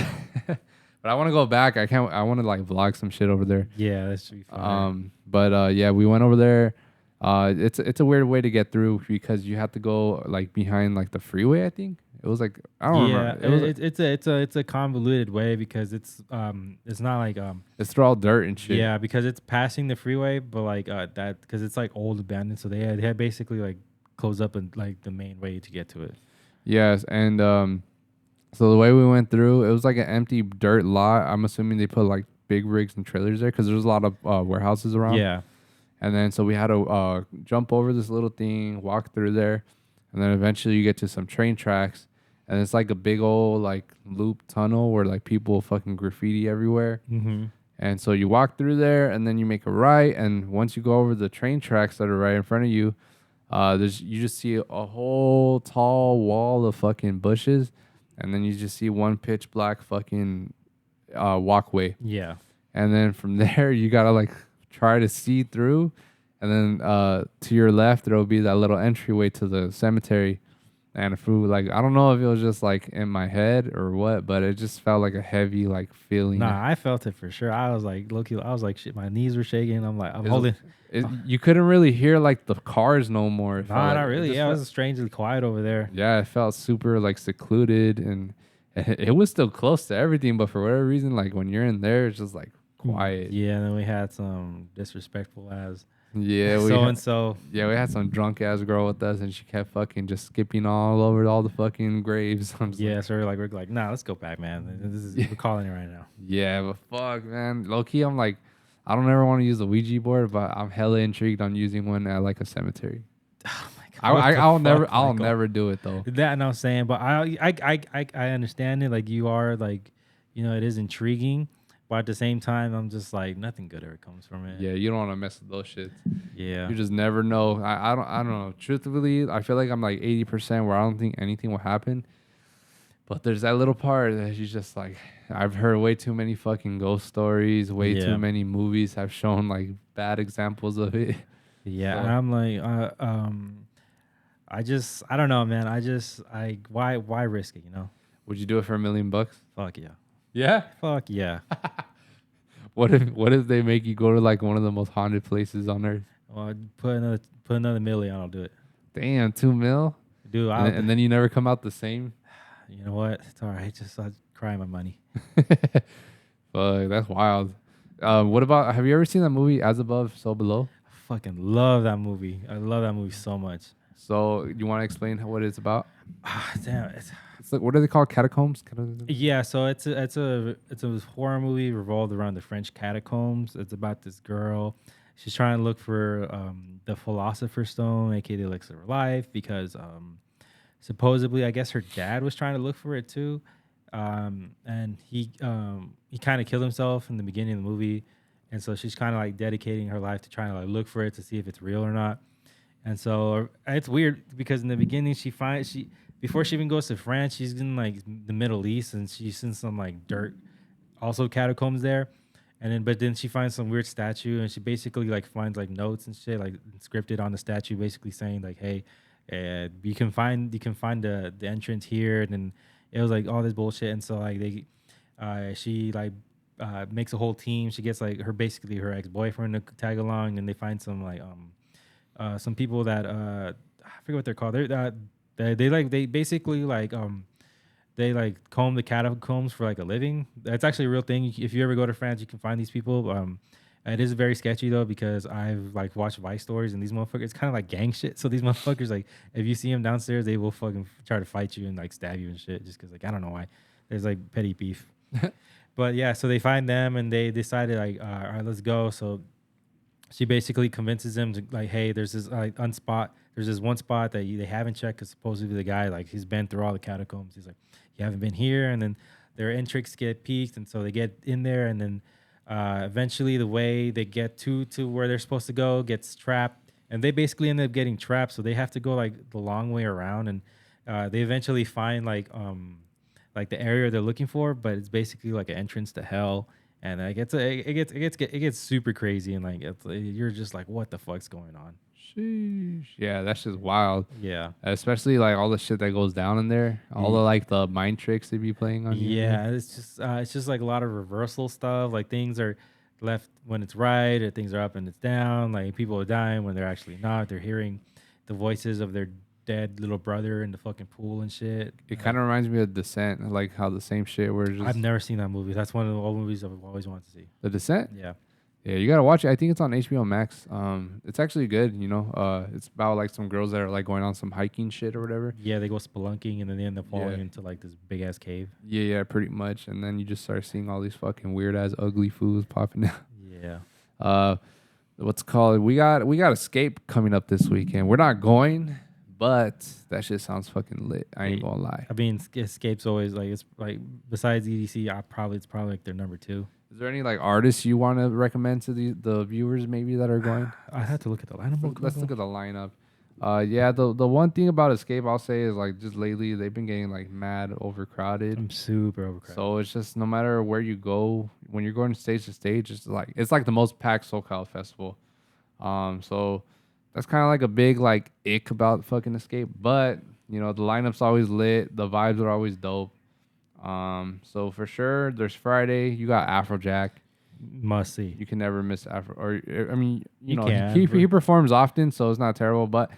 But I want to go back. I want to like vlog some shit over there. Yeah, that should be fun. Yeah, we went over there. It's a weird way to get through because you have to go like behind like the freeway, I think. It was like I don't Yeah, remember. It was it's a convoluted way because it's not like it's through all dirt and shit. yeah, because it's passing the freeway, but like that because it's like old abandoned, so they had basically like closed up and like the main way to get to it. Yes, and so the way we went through, it was like an empty dirt lot. I'm assuming they put like big rigs and trailers there because there's a lot of warehouses around. Yeah. And then so we had to jump over this little thing, walk through there, and then eventually you get to some train tracks, and it's like a big old like loop tunnel where like people fucking graffiti everywhere. Mm-hmm. And so you walk through there, and then you make a right, and once you go over the train tracks that are right in front of you, there's you just see a whole tall wall of fucking bushes, and then you just see one pitch black fucking walkway. Yeah. And then from there you gotta like try to see through, and then to your left there will be that little entryway to the cemetery. And through like I don't know if it was just like in my head or what, but it just felt like a heavy like feeling. Nah, I felt it for sure. I was like, low key, I was like, shit, my knees were shaking. I'm like, I'm holding. You couldn't really hear like the cars no more. It felt Nah, like, not really. Yeah, it felt, was strangely quiet over there. yeah, it felt super like secluded, and it was still close to everything, but for whatever reason, like when you're in there, it's just like quiet. Yeah, and then we had some disrespectful as Yeah, so and so. yeah, we had some drunk ass girl with us, and she kept fucking just skipping all over all the fucking graves. I'm just Yeah, like, so we're like, nah, let's go back, man. This is we're calling it right now. yeah, but fuck, man, low key, I'm like, I don't ever want to use a Ouija board, but I'm hella intrigued on using one at like a cemetery. Oh my god, I'll never do it though. That and I'm saying, but I understand it. Like you are like, it is intriguing, but at the same time, I'm just like nothing good ever comes from it. Yeah, you don't want to mess with those shits. Yeah. You just never know. I don't know. Truthfully, I feel like I'm like 80% where I don't think anything will happen. But there's that little part that you just like, I've heard way too many fucking ghost stories. Way Yeah. too many movies have shown like bad examples of it. Yeah, So- and I'm like, I don't know, man. Why risk it? Would you do it for $1 million? Fuck yeah. Yeah. Fuck yeah. What if they make you go to like one of the most haunted places on earth? Well, I'd put another million. I'll do it, Damn, 2 mil. dude. And then you never come out the same. You know what? It's all right. Just I'd cry my money. Fuck, that's wild. What about? Have you ever seen that movie As Above, So Below? I fucking love that movie. I love that movie so much. So you want to explain what it's about? Damn. It's like, what are they called? Catacombs? Yeah, so it's a horror movie revolved around the French catacombs. It's about this girl. She's trying to look for the Philosopher's Stone, aka the elixir of life, because supposedly, I guess her dad was trying to look for it too, and he kind of killed himself in the beginning of the movie, and so she's kind of like dedicating her life to trying to like look for it to see if it's real or not. And so it's weird because in the beginning before she even goes to France, she's in like the Middle East and she's in some like dirt, also catacombs there. And then she finds some weird statue and she basically like finds like notes and shit like scripted on the statue, basically saying like, hey, you can find the entrance here. And then it was like all this bullshit. And so like she like makes a whole team. She gets like her ex-boyfriend to tag along, and they find some like some people that I forget what they're called. They basically like they like comb the catacombs for like a living. That's actually a real thing. If you ever go to France, you can find these people. It is very sketchy though because I've like watched Vice stories and these motherfuckers. It's kind of like gang shit. So these motherfuckers like if you see them downstairs, they will fucking try to fight you and like stab you and shit just because like I don't know why. There's like petty beef. But yeah, so they find them and they decided like all right, let's go. So she basically convinces them to like, hey, there's this there's this one spot that they haven't checked because supposedly the guy like he's been through all the catacombs. He's like, you haven't been here, and then their intrigues get piqued, and so they get in there, and then eventually the way they get to where they're supposed to go gets trapped, and they basically end up getting trapped, so they have to go like the long way around, and they eventually find like the area they're looking for, but it's basically like an entrance to hell. And it gets super crazy, and like you're just like, what the fuck's going on? Sheesh. Yeah, that's just wild. Yeah, Especially like all the shit that goes down in there, all the like the mind tricks they be playing on you. yeah. It's just like a lot of reversal stuff. Like things are left when it's right, or things are up and it's down. Like people are dying when they're actually not. They're hearing the voices of their dead little brother in the fucking pool and shit. It kind of reminds me of Descent, like how the same shit where just I've never seen that movie. That's one of the old movies I've always wanted to see. The Descent. Yeah. Yeah, you gotta watch it. I think it's on HBO Max. It's actually good. It's about like some girls that are like going on some hiking shit or whatever. Yeah, they go spelunking and then they end up falling into like this big ass cave. Yeah, pretty much. And then you just start seeing all these fucking weird ass ugly fools popping out. Yeah. What's it called? We got Escape coming up this weekend. We're not going, but that shit sounds fucking lit. I ain't gonna lie. I mean, Escape's always like it's like besides EDC, it's probably like their number 2. Is there any like artists you want to recommend to the viewers maybe that are going? I had to look at the lineup. Let's look at the lineup. The one thing about Escape I'll say is like just lately they've been getting like mad overcrowded. I'm super overcrowded. So it's just no matter where you go, when you're going stage to stage, it's like the most packed SoCal festival. So that's kind of like a big like ick about fucking Escape. But the lineup's always lit, the vibes are always dope. So for sure, there's Friday. You got Afrojack. Must see. You can never miss Afro. Or I mean, he performs often, so it's not terrible. But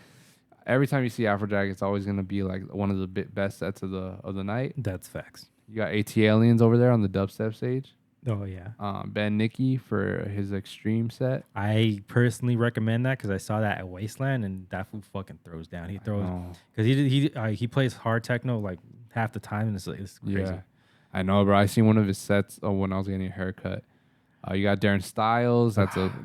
every time you see Afrojack, it's always gonna be like one of the best sets of the night. That's facts. You got AT-Aliens over there on the dubstep stage. Oh yeah. Ben Nicky for his extreme set. I personally recommend that because I saw that at Wasteland and that fool fucking throws down. He throws because he plays hard techno like half the time and it's crazy. Yeah, I know, bro. I seen one of his sets when I was getting a haircut. You got Darren Styles. That's OG.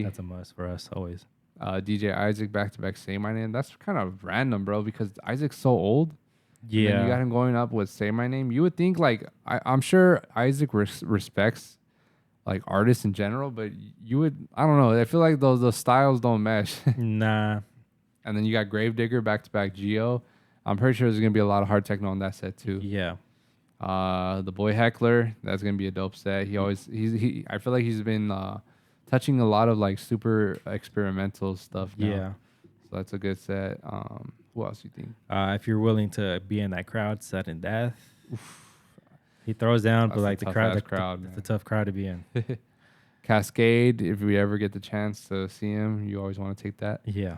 That's a must for us always. DJ Isaac back to back Say My Name. That's kind of random, bro, because Isaac's so old. Yeah, and you got him going up with Say My Name. You would think like I'm sure Isaac respects like artists in general, but I don't know. I feel like those styles don't mesh. Nah. And then you got Gravedigger back to back Geo. I'm pretty sure there's gonna be a lot of hard techno on that set too. Yeah. The boy Heckler, that's gonna be a dope set. I feel like he's been touching a lot of like super experimental stuff now. Yeah. So that's a good set. Who else you think? If you're willing to be in that crowd, Sudden Death. He throws down, but like the crowd, it's a tough crowd to be in. Cascade, if we ever get the chance to see him, you always want to take that. Yeah.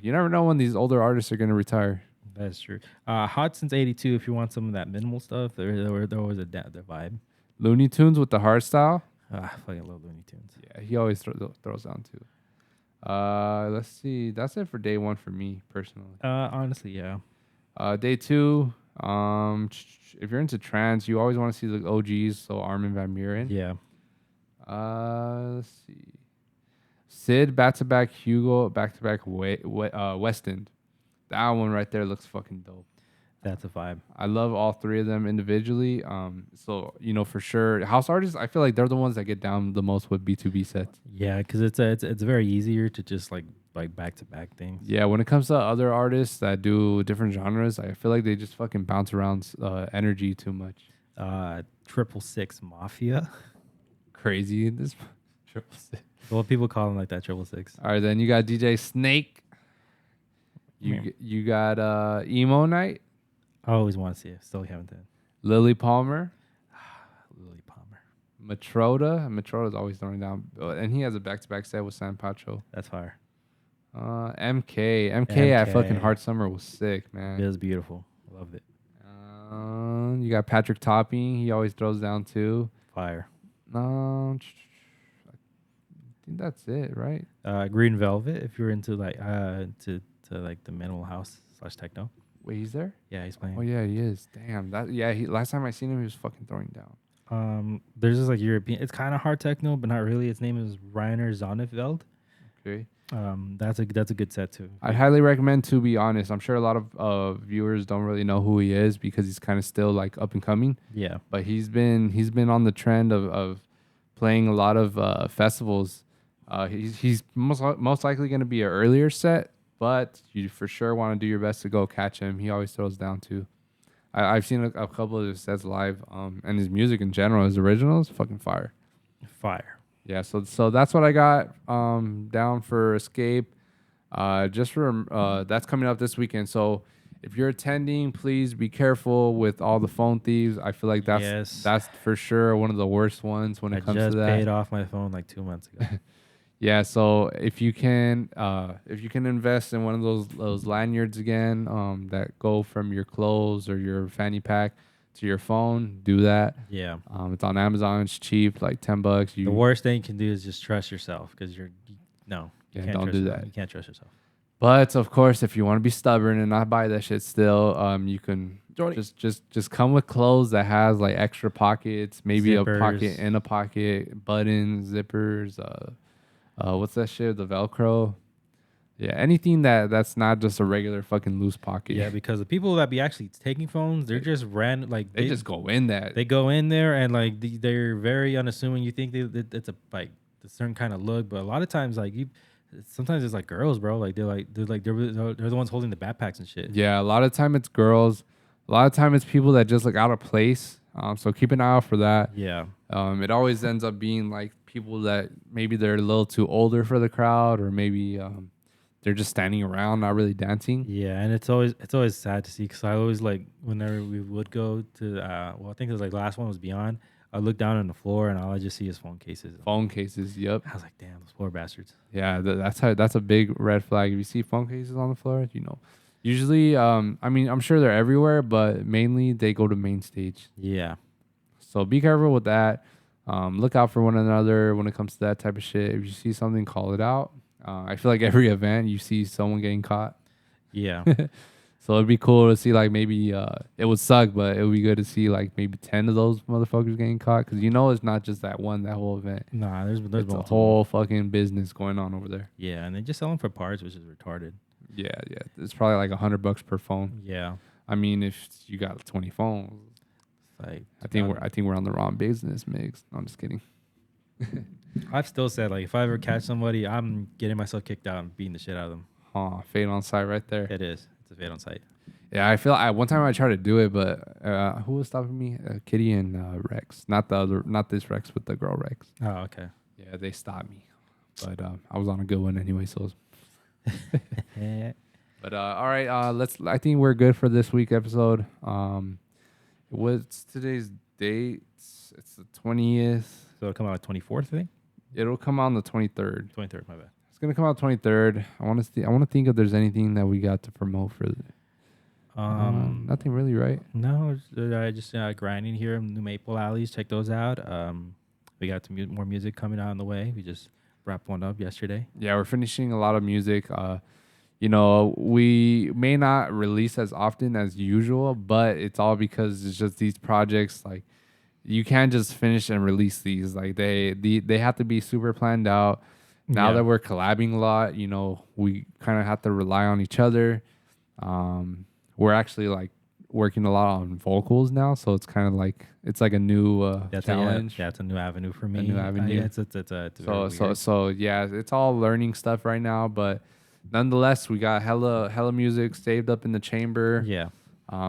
You never know when these older artists are gonna retire. That's true. Hot since '82. If you want some of that minimal stuff, there always the vibe. Looney Tunes with the hard style. I fucking love Looney Tunes. Yeah, he always throws down too. Let's see. That's it for day one for me personally. Honestly, yeah. Day two. If you're into trance, you always want to see the OGs. So Armin van Buuren. Yeah. Let's see. Sid back to back, Hugo back to back, West End. That one right there looks fucking dope. That's a vibe. I love all three of them individually. So for sure, house artists, I feel like they're the ones that get down the most with B2B sets. Yeah, because it's very easier to just like back to back things. Yeah, when it comes to other artists that do different genres, I feel like they just fucking bounce around energy too much. 666 Mafia. Crazy this 666. Well, people call them like that 666. All right, then you got DJ Snake. You got Emo Night. I always want to see it. Still haven't done. Lily Palmer. Lily Palmer. Matroda's always throwing down. And he has a back-to-back set with San Pacho. That's fire. MK at fucking Hard Summer was sick, man. It was beautiful. I loved it. You got Patrick Topping. He always throws down too. Fire. I think that's it, right? Green Velvet. If you're into like to like the minimal house / techno. Wait, he's there? Yeah, he's playing. Oh yeah, he is. Damn. Last time I seen him, he was fucking throwing down. There's this like European. It's kind of hard techno, but not really. Its name is Reiner Zonneveld. Okay. That's a good set too. I'd highly recommend, to be honest. I'm sure a lot of viewers don't really know who he is because he's kind of still like up and coming. Yeah. But he's been on the trend of playing a lot of festivals. He's most likely going to be an earlier set, but you for sure want to do your best to go catch him. He always throws down too. I've seen a couple of his sets live, and his music in general, his originals, fucking fire. Fire. Yeah, so that's what I got down for Escape. Just for that's coming up this weekend. So if you're attending, please be careful with all the phone thieves. I feel like that's for sure one of the worst ones when it comes to that. I just paid off my phone like 2 months ago. Yeah, so if you can invest in one of those lanyards again, that go from your clothes or your fanny pack to your phone, do that. Yeah. It's on Amazon. It's cheap, like $10. The worst thing you can do is just trust yourself because no, you Yeah, can't don't trust do yourself. that. You can't trust yourself. But of course, if you want to be stubborn and not buy that shit still, you can Jordy. just come with clothes that has like extra pockets, maybe a pocket Zippers. and a pocket, buttons, zippers, what's that shit? The Velcro. Yeah, anything that's not just a regular fucking loose pocket. Yeah, because the people that be actually taking phones, they're just random. Like They just go in that. they go in there and like they're very unassuming. You think it's a like a certain kind of look, but a lot of times like sometimes it's like girls, bro. Like they're the ones holding the backpacks and shit. Yeah, a lot of time it's girls. A lot of time it's people that just look out of place. So keep an eye out for that. Yeah, It always ends up being like people that maybe they're a little too older for the crowd, or maybe they're just standing around, not really dancing. yeah, and it's always sad to see because I always like whenever we would go to well, I think it was like the last one was Beyond. I look down on the floor and all I just see is phone cases. Phone cases, yep. I was like, damn, those poor bastards. Yeah, that's a big red flag. If you see phone cases on the floor, you know. Usually, I mean, I'm sure they're everywhere, but mainly they go to main stage. Yeah, So be careful with that. Look out for one another when it comes to that type of shit. If you see something, call it out. I feel like every event you see someone getting caught. yeah. So it'd be cool to see like maybe it would suck, but it would be good to see like maybe 10 of those motherfuckers getting caught, because you know it's not just that whole event. Nah, there's It's a multiple. whole fucking business going on over there. Yeah, and they just sell them for parts, which is retarded. Yeah, yeah. It's probably like $100 per phone. Yeah, I mean, if you got 20 phones, it's like I think we're on the wrong business mix. No, I'm just kidding. I've still said like if I ever catch somebody, I'm getting myself kicked out and beating the shit out of them. Fade on sight right there. It is. It's a fate on sight. Yeah, I feel one time I tried to do it, but who was stopping me? Kitty and Rex. Not this Rex, but the girl Rex. Oh, okay. Yeah, they stopped me. But I was on a good one anyway, so. But all right, I think we're good for this week episode. What's today's date? It's the 20th. So it'll come out like 24th, I think. It'll come out on the 23rd. 23rd, my bad. It's gonna come out 23rd. I want to think if there's anything that we got to promote for. Nothing really, right? No, just grinding here in New Maple Alleys. Check those out. We got some more music coming out on the way. We just wrapped one up yesterday. Yeah, we're finishing a lot of music. You know, we may not release as often as usual, but it's all because it's just these projects. Like, you can't just finish and release these. Like, they have to be super planned out. Now that we're collabing a lot, you know, we kind of have to rely on each other. We're actually like working a lot on vocals now, so it's kind of like it's like a new challenge. That's a new avenue for me. A new avenue. It's Yeah, it's all learning stuff right now, but nonetheless, we got hella music saved up in the chamber. Yeah.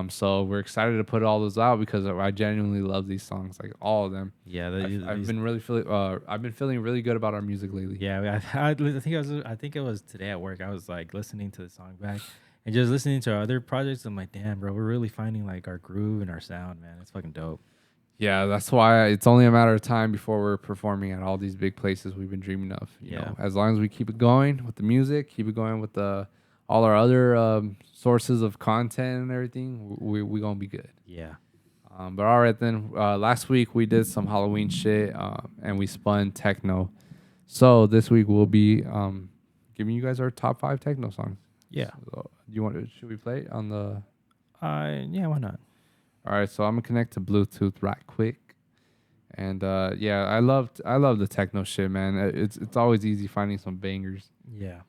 So we're excited to put all those out because I genuinely love these songs, like all of them. Yeah, I've been feeling really good about our music lately. Yeah, I think it was today at work. I was like listening to the song back and just listening to our other projects. I'm like, damn, bro, we're really finding like our groove and our sound, man. It's fucking dope. Yeah, that's why it's only a matter of time before we're performing at all these big places we've been dreaming of. You know, as long as we keep it going with the music, keep it going with all our other sources of content and everything, we gonna be good. Yeah. But all right then. Last week we did some Halloween shit, and we spun techno. So this week we'll be giving you guys our top 5 techno songs. Yeah. So, should we play it on the? Yeah, why not? All right, so I'm gonna connect to Bluetooth right quick, and yeah, I love the techno shit, man. It's always easy finding some bangers. Yeah.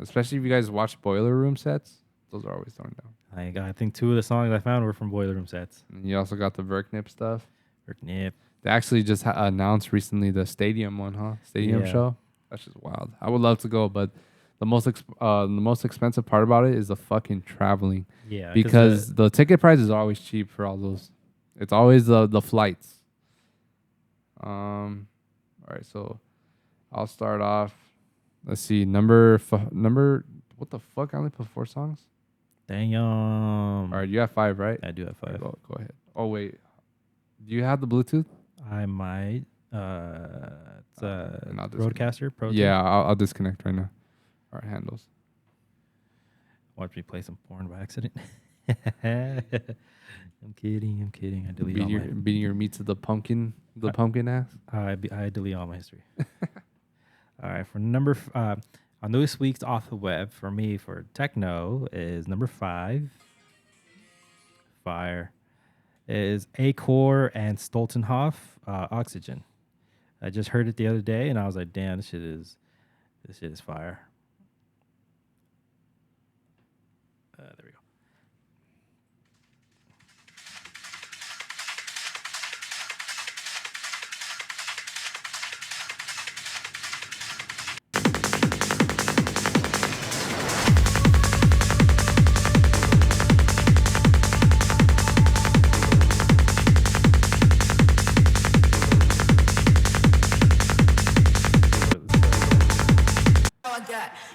Especially if you guys watch Boiler Room sets, those are always thrown down. I think 2 of the songs I found were from Boiler Room sets. And you also got the Verknip stuff. Verknip. They actually just announced recently the Stadium one, huh? Stadium show. That's just wild. I would love to go, but the most expensive part about it is the fucking traveling. Yeah, because the ticket prices are always cheap for all those. It's always the flights. All right, so I'll start off. Let's see, number. What the fuck? I only put 4 songs. Damn. All right, you have 5, right? I do have 5. Go ahead. Oh wait, do you have the Bluetooth? I might. It's a and I'll disconnect. Roadcaster Pro 2. Yeah, I'll disconnect right now. All right, handles. Watch me play some porn by accident. I'm kidding. I delete all my. Beating your meat to the pumpkin ass. I delete all my history. All right, for number on this week's off the web for me for techno is number 5. Fire is A-Core and Stoltenhoff Oxygen. I just heard it the other day and I was like, damn, this shit is fire. There we go.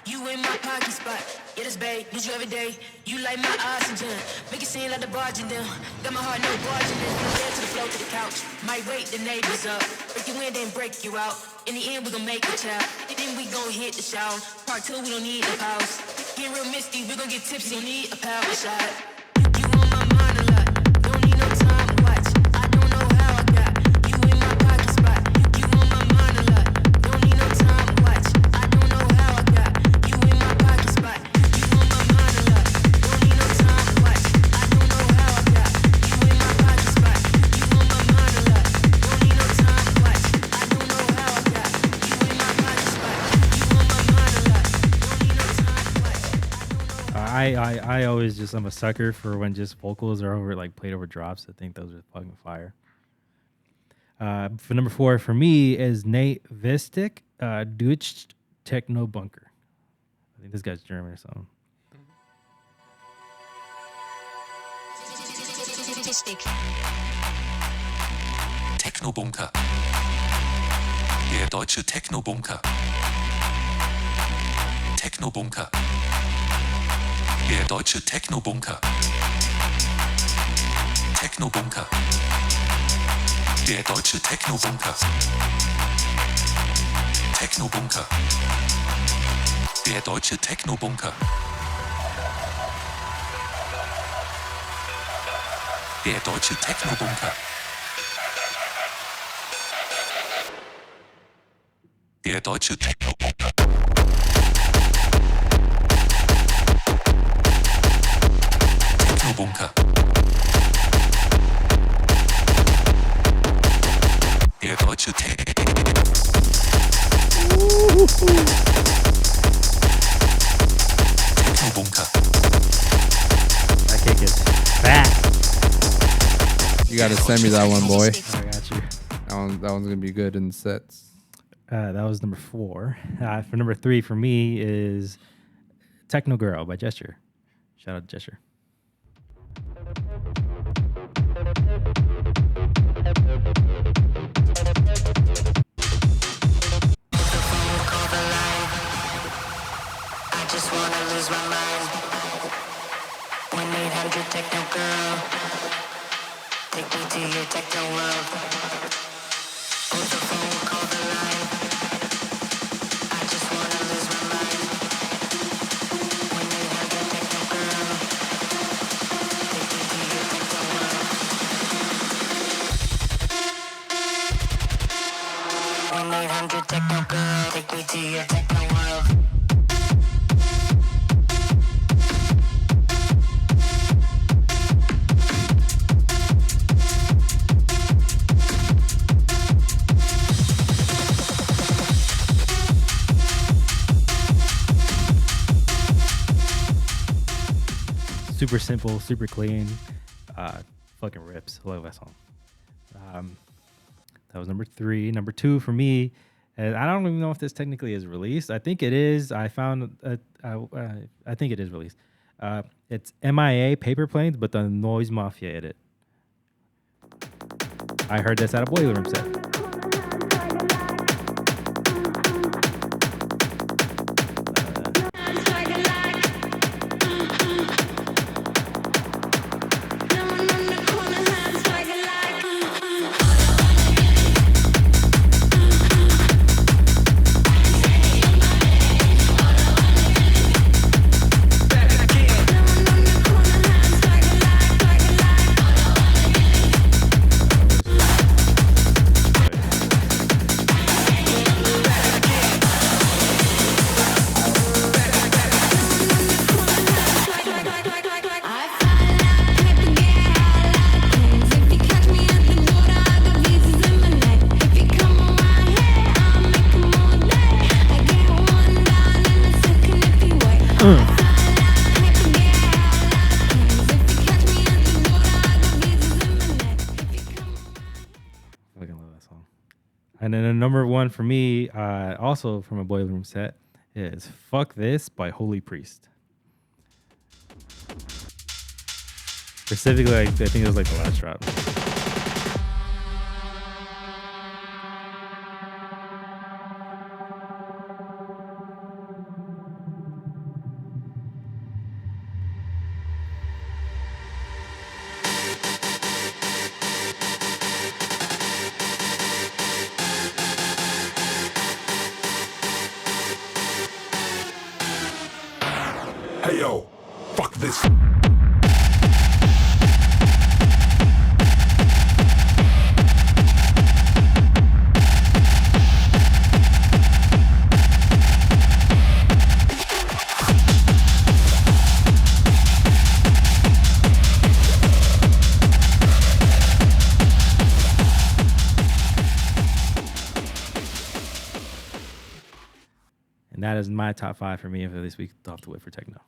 You in my pocket spot, yeah, that's babe, need you every day. You like my oxygen, make it seem like the barging down. Got my heart, no barging in. From the bed to the floor to the couch, might wake the neighbors up. Break you in, then break you out. In the end, we gon' make a child. Then we gon' hit the shower. Part 2, we don't need a house. Get real misty, we gon' get tipsy, don't need a power shot. You on my mind a lot, don't need no time to watch. I don't know how I got you in my pocket spot. You on my mind a lot, don't need no time to watch. I don't know how I got you in my pocket spot. You on my mind a lot, don't need no time to watch. I don't know how I got you in my pocket spot. You on my mind a lot, don't need no time to watch. I don't know how I got you in my pocket spot. You on my mind a lot, don't need no time to watch. I always just, I'm a sucker for when just vocals are over, like played over drops. I think those are fucking fire. For number 4 for me is Nate Vistik, Deutsch Techno Bunker. I think this guy's German or something. Techno-Bunker. Der deutsche Techno-Bunker. Techno-Bunker. Der deutsche Techno-Bunker. Techno-Bunker. Der deutsche Techno-Bunker. Techno-Bunker. Der deutsche Techno-Bunker. Der deutsche Techno-Bunker. Der deutsche Techno-Bunker. Techno-Bunker. Der deutsche Techno-Bunker. That kick is fast. You gotta send me that one, boy. I got you. That one's gonna be good in sets. That was number 4. For number 3 for me is Techno Girl by Gesture. Shout out to Gesture. I just wanna lose my mind. 1-800 Techno Girl, take me to your techno world. Hold the phone, call the line. I just wanna lose my mind. 1-800 Techno Girl, take me to your techno world. 1-800 Techno Girl, take me to your techno world. Super simple, super clean. Fucking rips. I love that song. That was number 3. Number 2 for me, and I don't even know if this technically is released. I think it is. I found. I think it is released. It's MIA Paper Planes, but the Noise Mafia edit. I heard this at a Boiler Room set. And then a number one for me, also from a Boiler Room set, is "Fuck This" by Holy Priest. Specifically, like, I think it was like the last drop. Hey yo, fuck this. And that is my top 5 for me for this week. Off to wait for techno.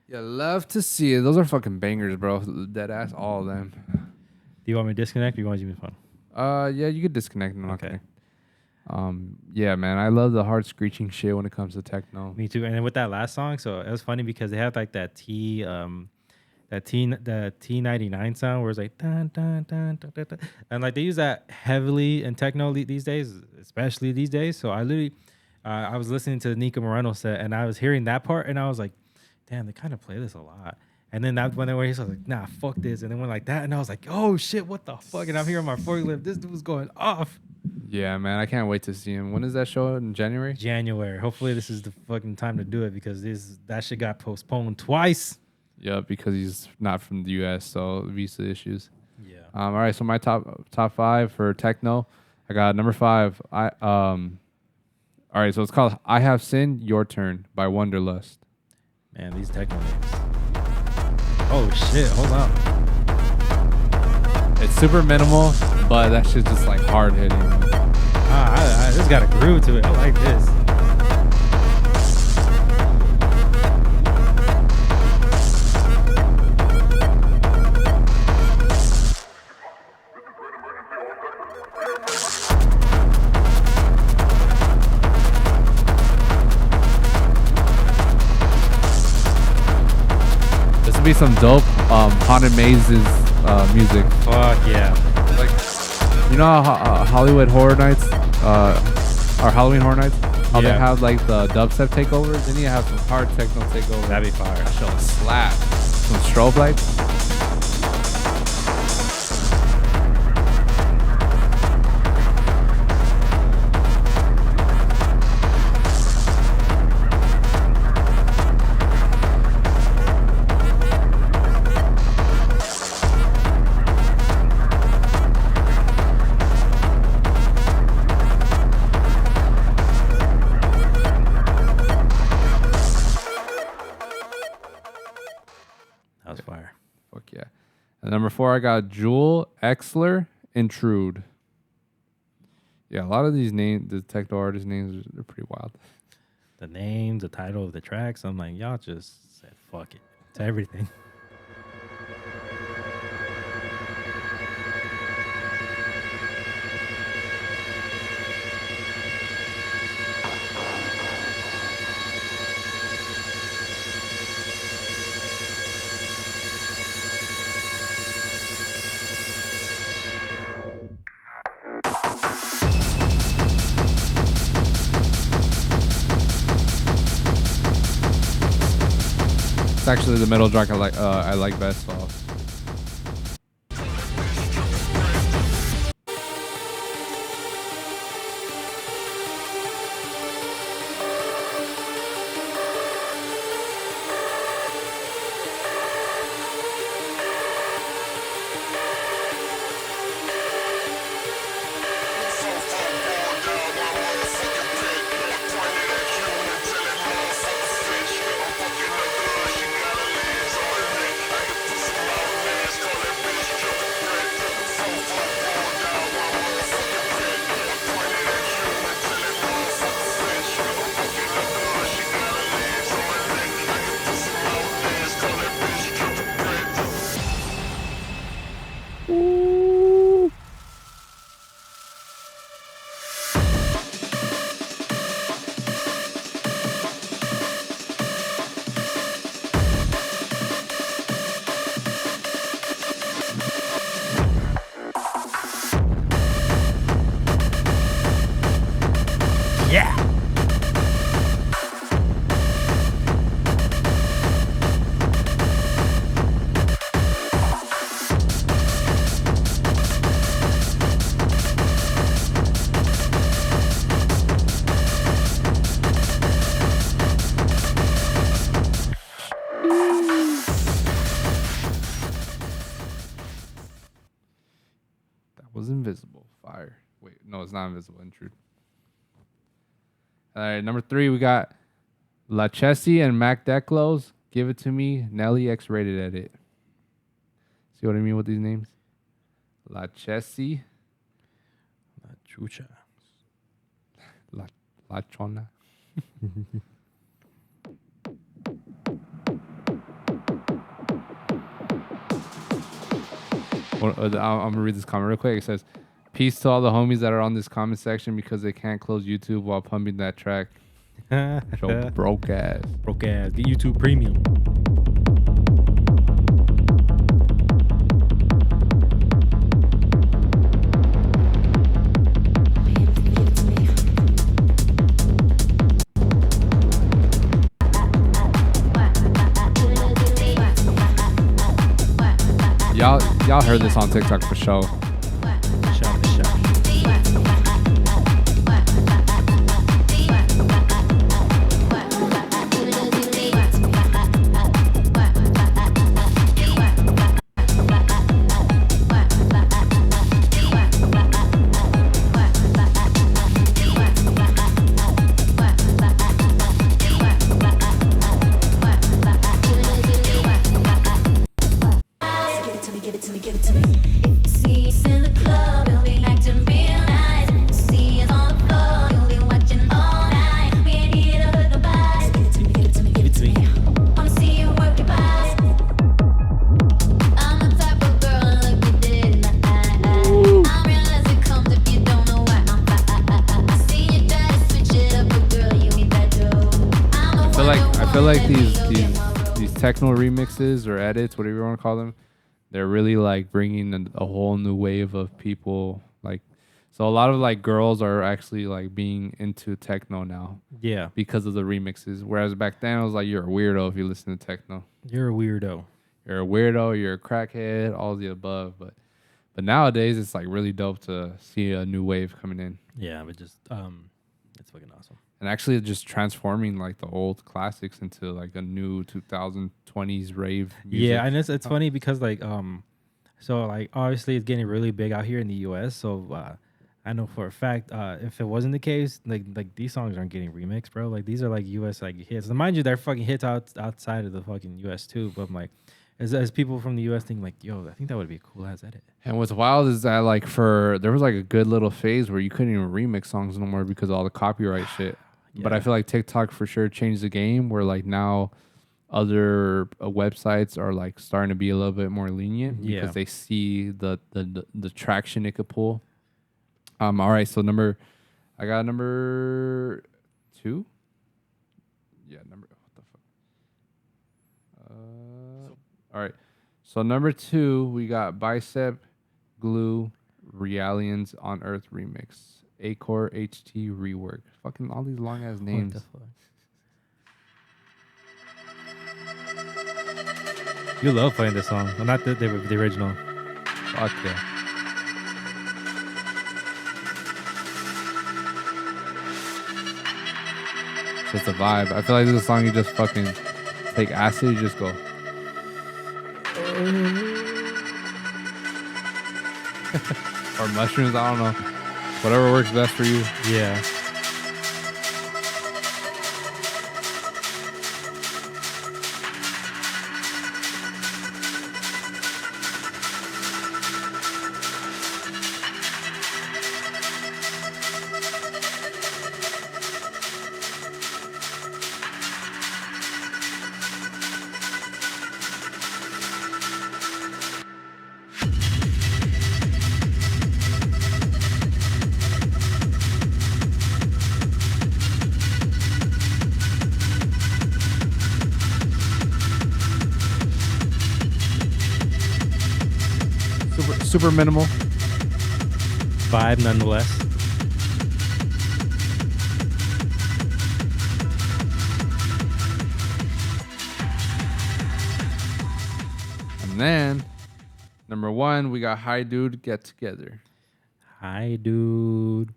Yeah, love to see it. Those are fucking bangers, bro. Dead ass, all of them. Do you want me to disconnect or you want to use my phone? Yeah, you could disconnect and not Okay. connect. Yeah, man, I love the hard screeching shit when it comes to techno. Me too. And then with that last song, so it was funny because they had like the T99 sound where it's like dun, dun, dun, dun, dun, dun. And like they use that heavily in techno these days, especially these days. So I literally I was listening to the Nico Moreno set and I was hearing that part and I was like, damn, they kind of play this a lot. And then that when they were here, so I was like, nah, fuck this. And then went like that and I was like, oh shit, what the fuck? And I'm hearing my forklift. This dude was going off. Yeah, man, I can't wait to see him. When is that show? In January? January. Hopefully this is the fucking time to do it because that shit got postponed twice. Yeah, because he's not from the U.S., so visa issues. Yeah. All right, so my top 5 for techno, I got number 5. All right, so it's called "I Have Sinned, Your Turn" by Wonderlust. Man, these techno names. Oh shit! Hold on. It's super minimal, but that shit's just like hard hitting. This got a groove to it. I like this. This would be some dope Haunted Mazes music. Fuck yeah. Like, you know how Hollywood Horror Nights, or Halloween Horror Nights, how they Yeah. have like the dubstep takeovers? They need to have some hard techno takeovers. That'd be fire. That shit will slap. Some strobe lights. That was fire. Fuck yeah. And number 4, I got Jewel Exler, Intrude. Yeah, a lot of these names, the techno artist names, they're pretty wild. The names, the title of the tracks. I'm like, y'all just said fuck it to everything. It's actually the middle track I like best. So. was invisible. Fire. Wait, no, it's not invisible. Intrude. All right, number 3, we got La Chessy and Mac Declos. Give It To Me. Nelly X-rated edit. See what I mean with these names? La Chessy. La chucha. La Chona. I'm gonna read this comment real quick. It says, "Peace to all the homies that are on this comment section because they can't close YouTube while pumping that track. Show broke ass." Broke ass. Get YouTube Premium. Y'all heard this on TikTok for sure. Shout. I feel like these techno remixes or edits, whatever you want to call them, they're really like bringing a whole new wave of people. Like, so a lot of like girls are actually like being into techno now. Yeah. Because of the remixes. Whereas back then it was like you're a weirdo if you listen to techno. You're a weirdo. You're a weirdo. You're a crackhead. All of the above. But nowadays it's like really dope to see a new wave coming in. Yeah, but just it's fucking awesome. And actually just transforming like the old classics into like a new 2020s rave music. Yeah, and it's funny because like so like obviously it's getting really big out here in the US. So I know for a fact if it wasn't the case, like these songs aren't getting remixed, bro. Like these are like US like hits. And mind you, they're fucking hits outside of the fucking US too. But I'm like, as people from the US think like, yo, I think that would be a cool ass edit. And what's wild is that like there was like a good little phase where you couldn't even remix songs no more because of all the copyright shit. Yeah. But I feel like TikTok for sure changed the game where like now other websites are like starting to be a little bit more lenient because they see the traction it could pull. All right, so I got number 2. Yeah, what the fuck? All right, so number 2 we got Bicep Glue Realians on Earth remix. Acore HT rework. Fucking all these long ass names. What the fuck? You love playing this song. Well, not the original. Fuck yeah. It's just a vibe. I feel like this is a song you just fucking take acid, you just go. Or mushrooms, I don't know. Whatever works best for you. Yeah. Super minimal. Vibe nonetheless. And then, number 1, we got Hi Dude Get Together. Hi Dude.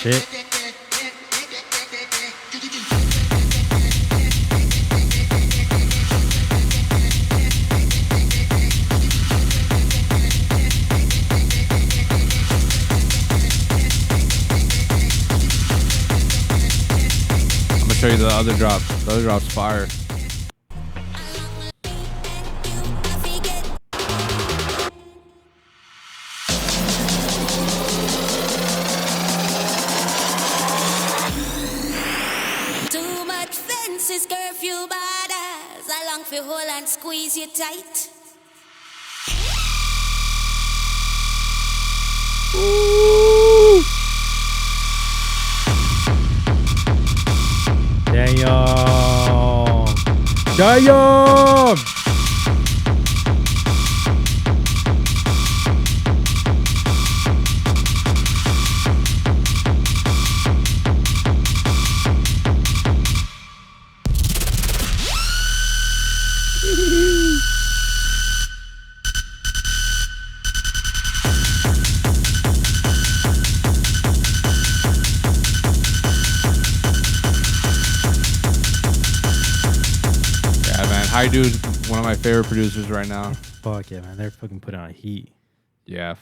shit. I'm gonna show you the other drop. The other drop's fire. Too much fences, curfew borders. I long for hold and squeeze you tight. Damn. Damn. Yeah, man. Hi, dude. One of my favorite producers right now. Fuck yeah, man. They're fucking putting on heat. Yeah,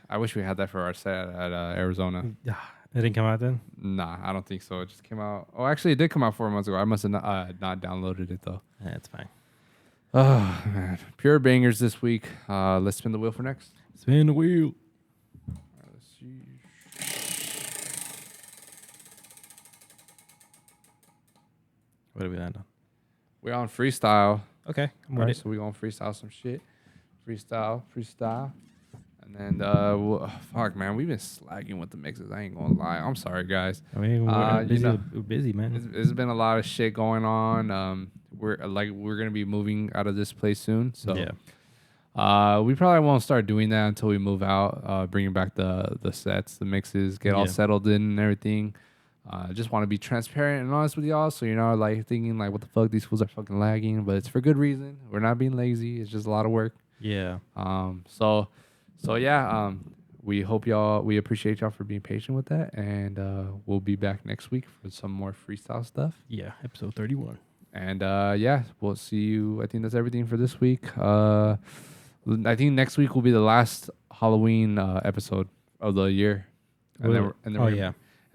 I wish we had that for our set at Arizona. It didn't come out then? Nah, I don't think so. It just came out. Oh, actually, it did come out 4 months ago. I must have not downloaded it though. That's fine. Oh man, pure bangers this week. Let's spin the wheel for next. Spin the wheel. Let's see. What are we land on? We're on freestyle. Okay, I'm All ready. right, so we're gonna freestyle some shit. Freestyle. And then, fuck, man, we've been slacking with the mixes. I ain't gonna lie. I'm sorry, guys. I mean, we're busy, man. It's been a lot of shit going on. We're gonna be moving out of this place soon, so Yeah. we probably won't start doing that until we move out. Bringing back the sets, the mixes, get all Yeah. settled in and everything. Just want to be transparent and honest with y'all, so you're not like thinking like, what the fuck, these fools are fucking lagging. But it's for good reason. We're not being lazy. It's just a lot of work. Yeah. So yeah. We appreciate y'all for being patient with that, and we'll be back next week for some more freestyle stuff. Yeah. Episode 31. And yeah, we'll see you. I think that's everything for this week. I think next week will be the last Halloween episode of the year. And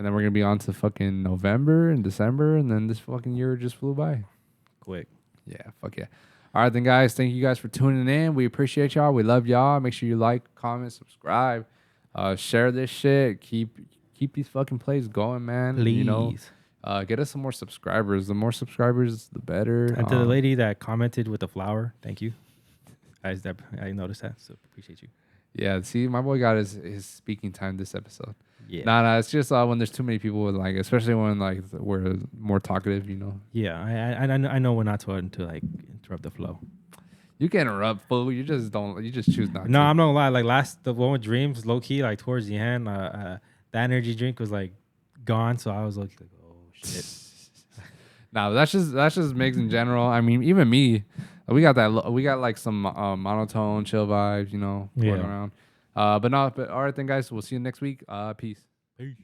then we're gonna be on to fucking November and December, and then this fucking year just flew by. Quick. Yeah, fuck yeah. All right, then, guys. Thank you guys for tuning in. We appreciate y'all. We love y'all. Make sure you like, comment, subscribe, share this shit. Keep these fucking plays going, man. Please. You know, get us some more subscribers. The more subscribers, the better. And to the lady that commented with the flower, thank you. I noticed that, so appreciate you. Yeah, see, my boy got his speaking time this episode. Yeah. Nah, it's just when there's too many people with like, especially when like we're more talkative, you know. Yeah, I know when not to like interrupt the flow. You can interrupt, fool. You just choose not to. No, I'm not gonna lie. Like the one with Dreams, low key, like towards the end, that energy drink was like gone, so I was like, oh shit. Nah, that's just Migs in general. I mean, even me, we got like some monotone, chill vibes, you know, going around. But all right then, guys. We'll see you next week. Peace. Peace.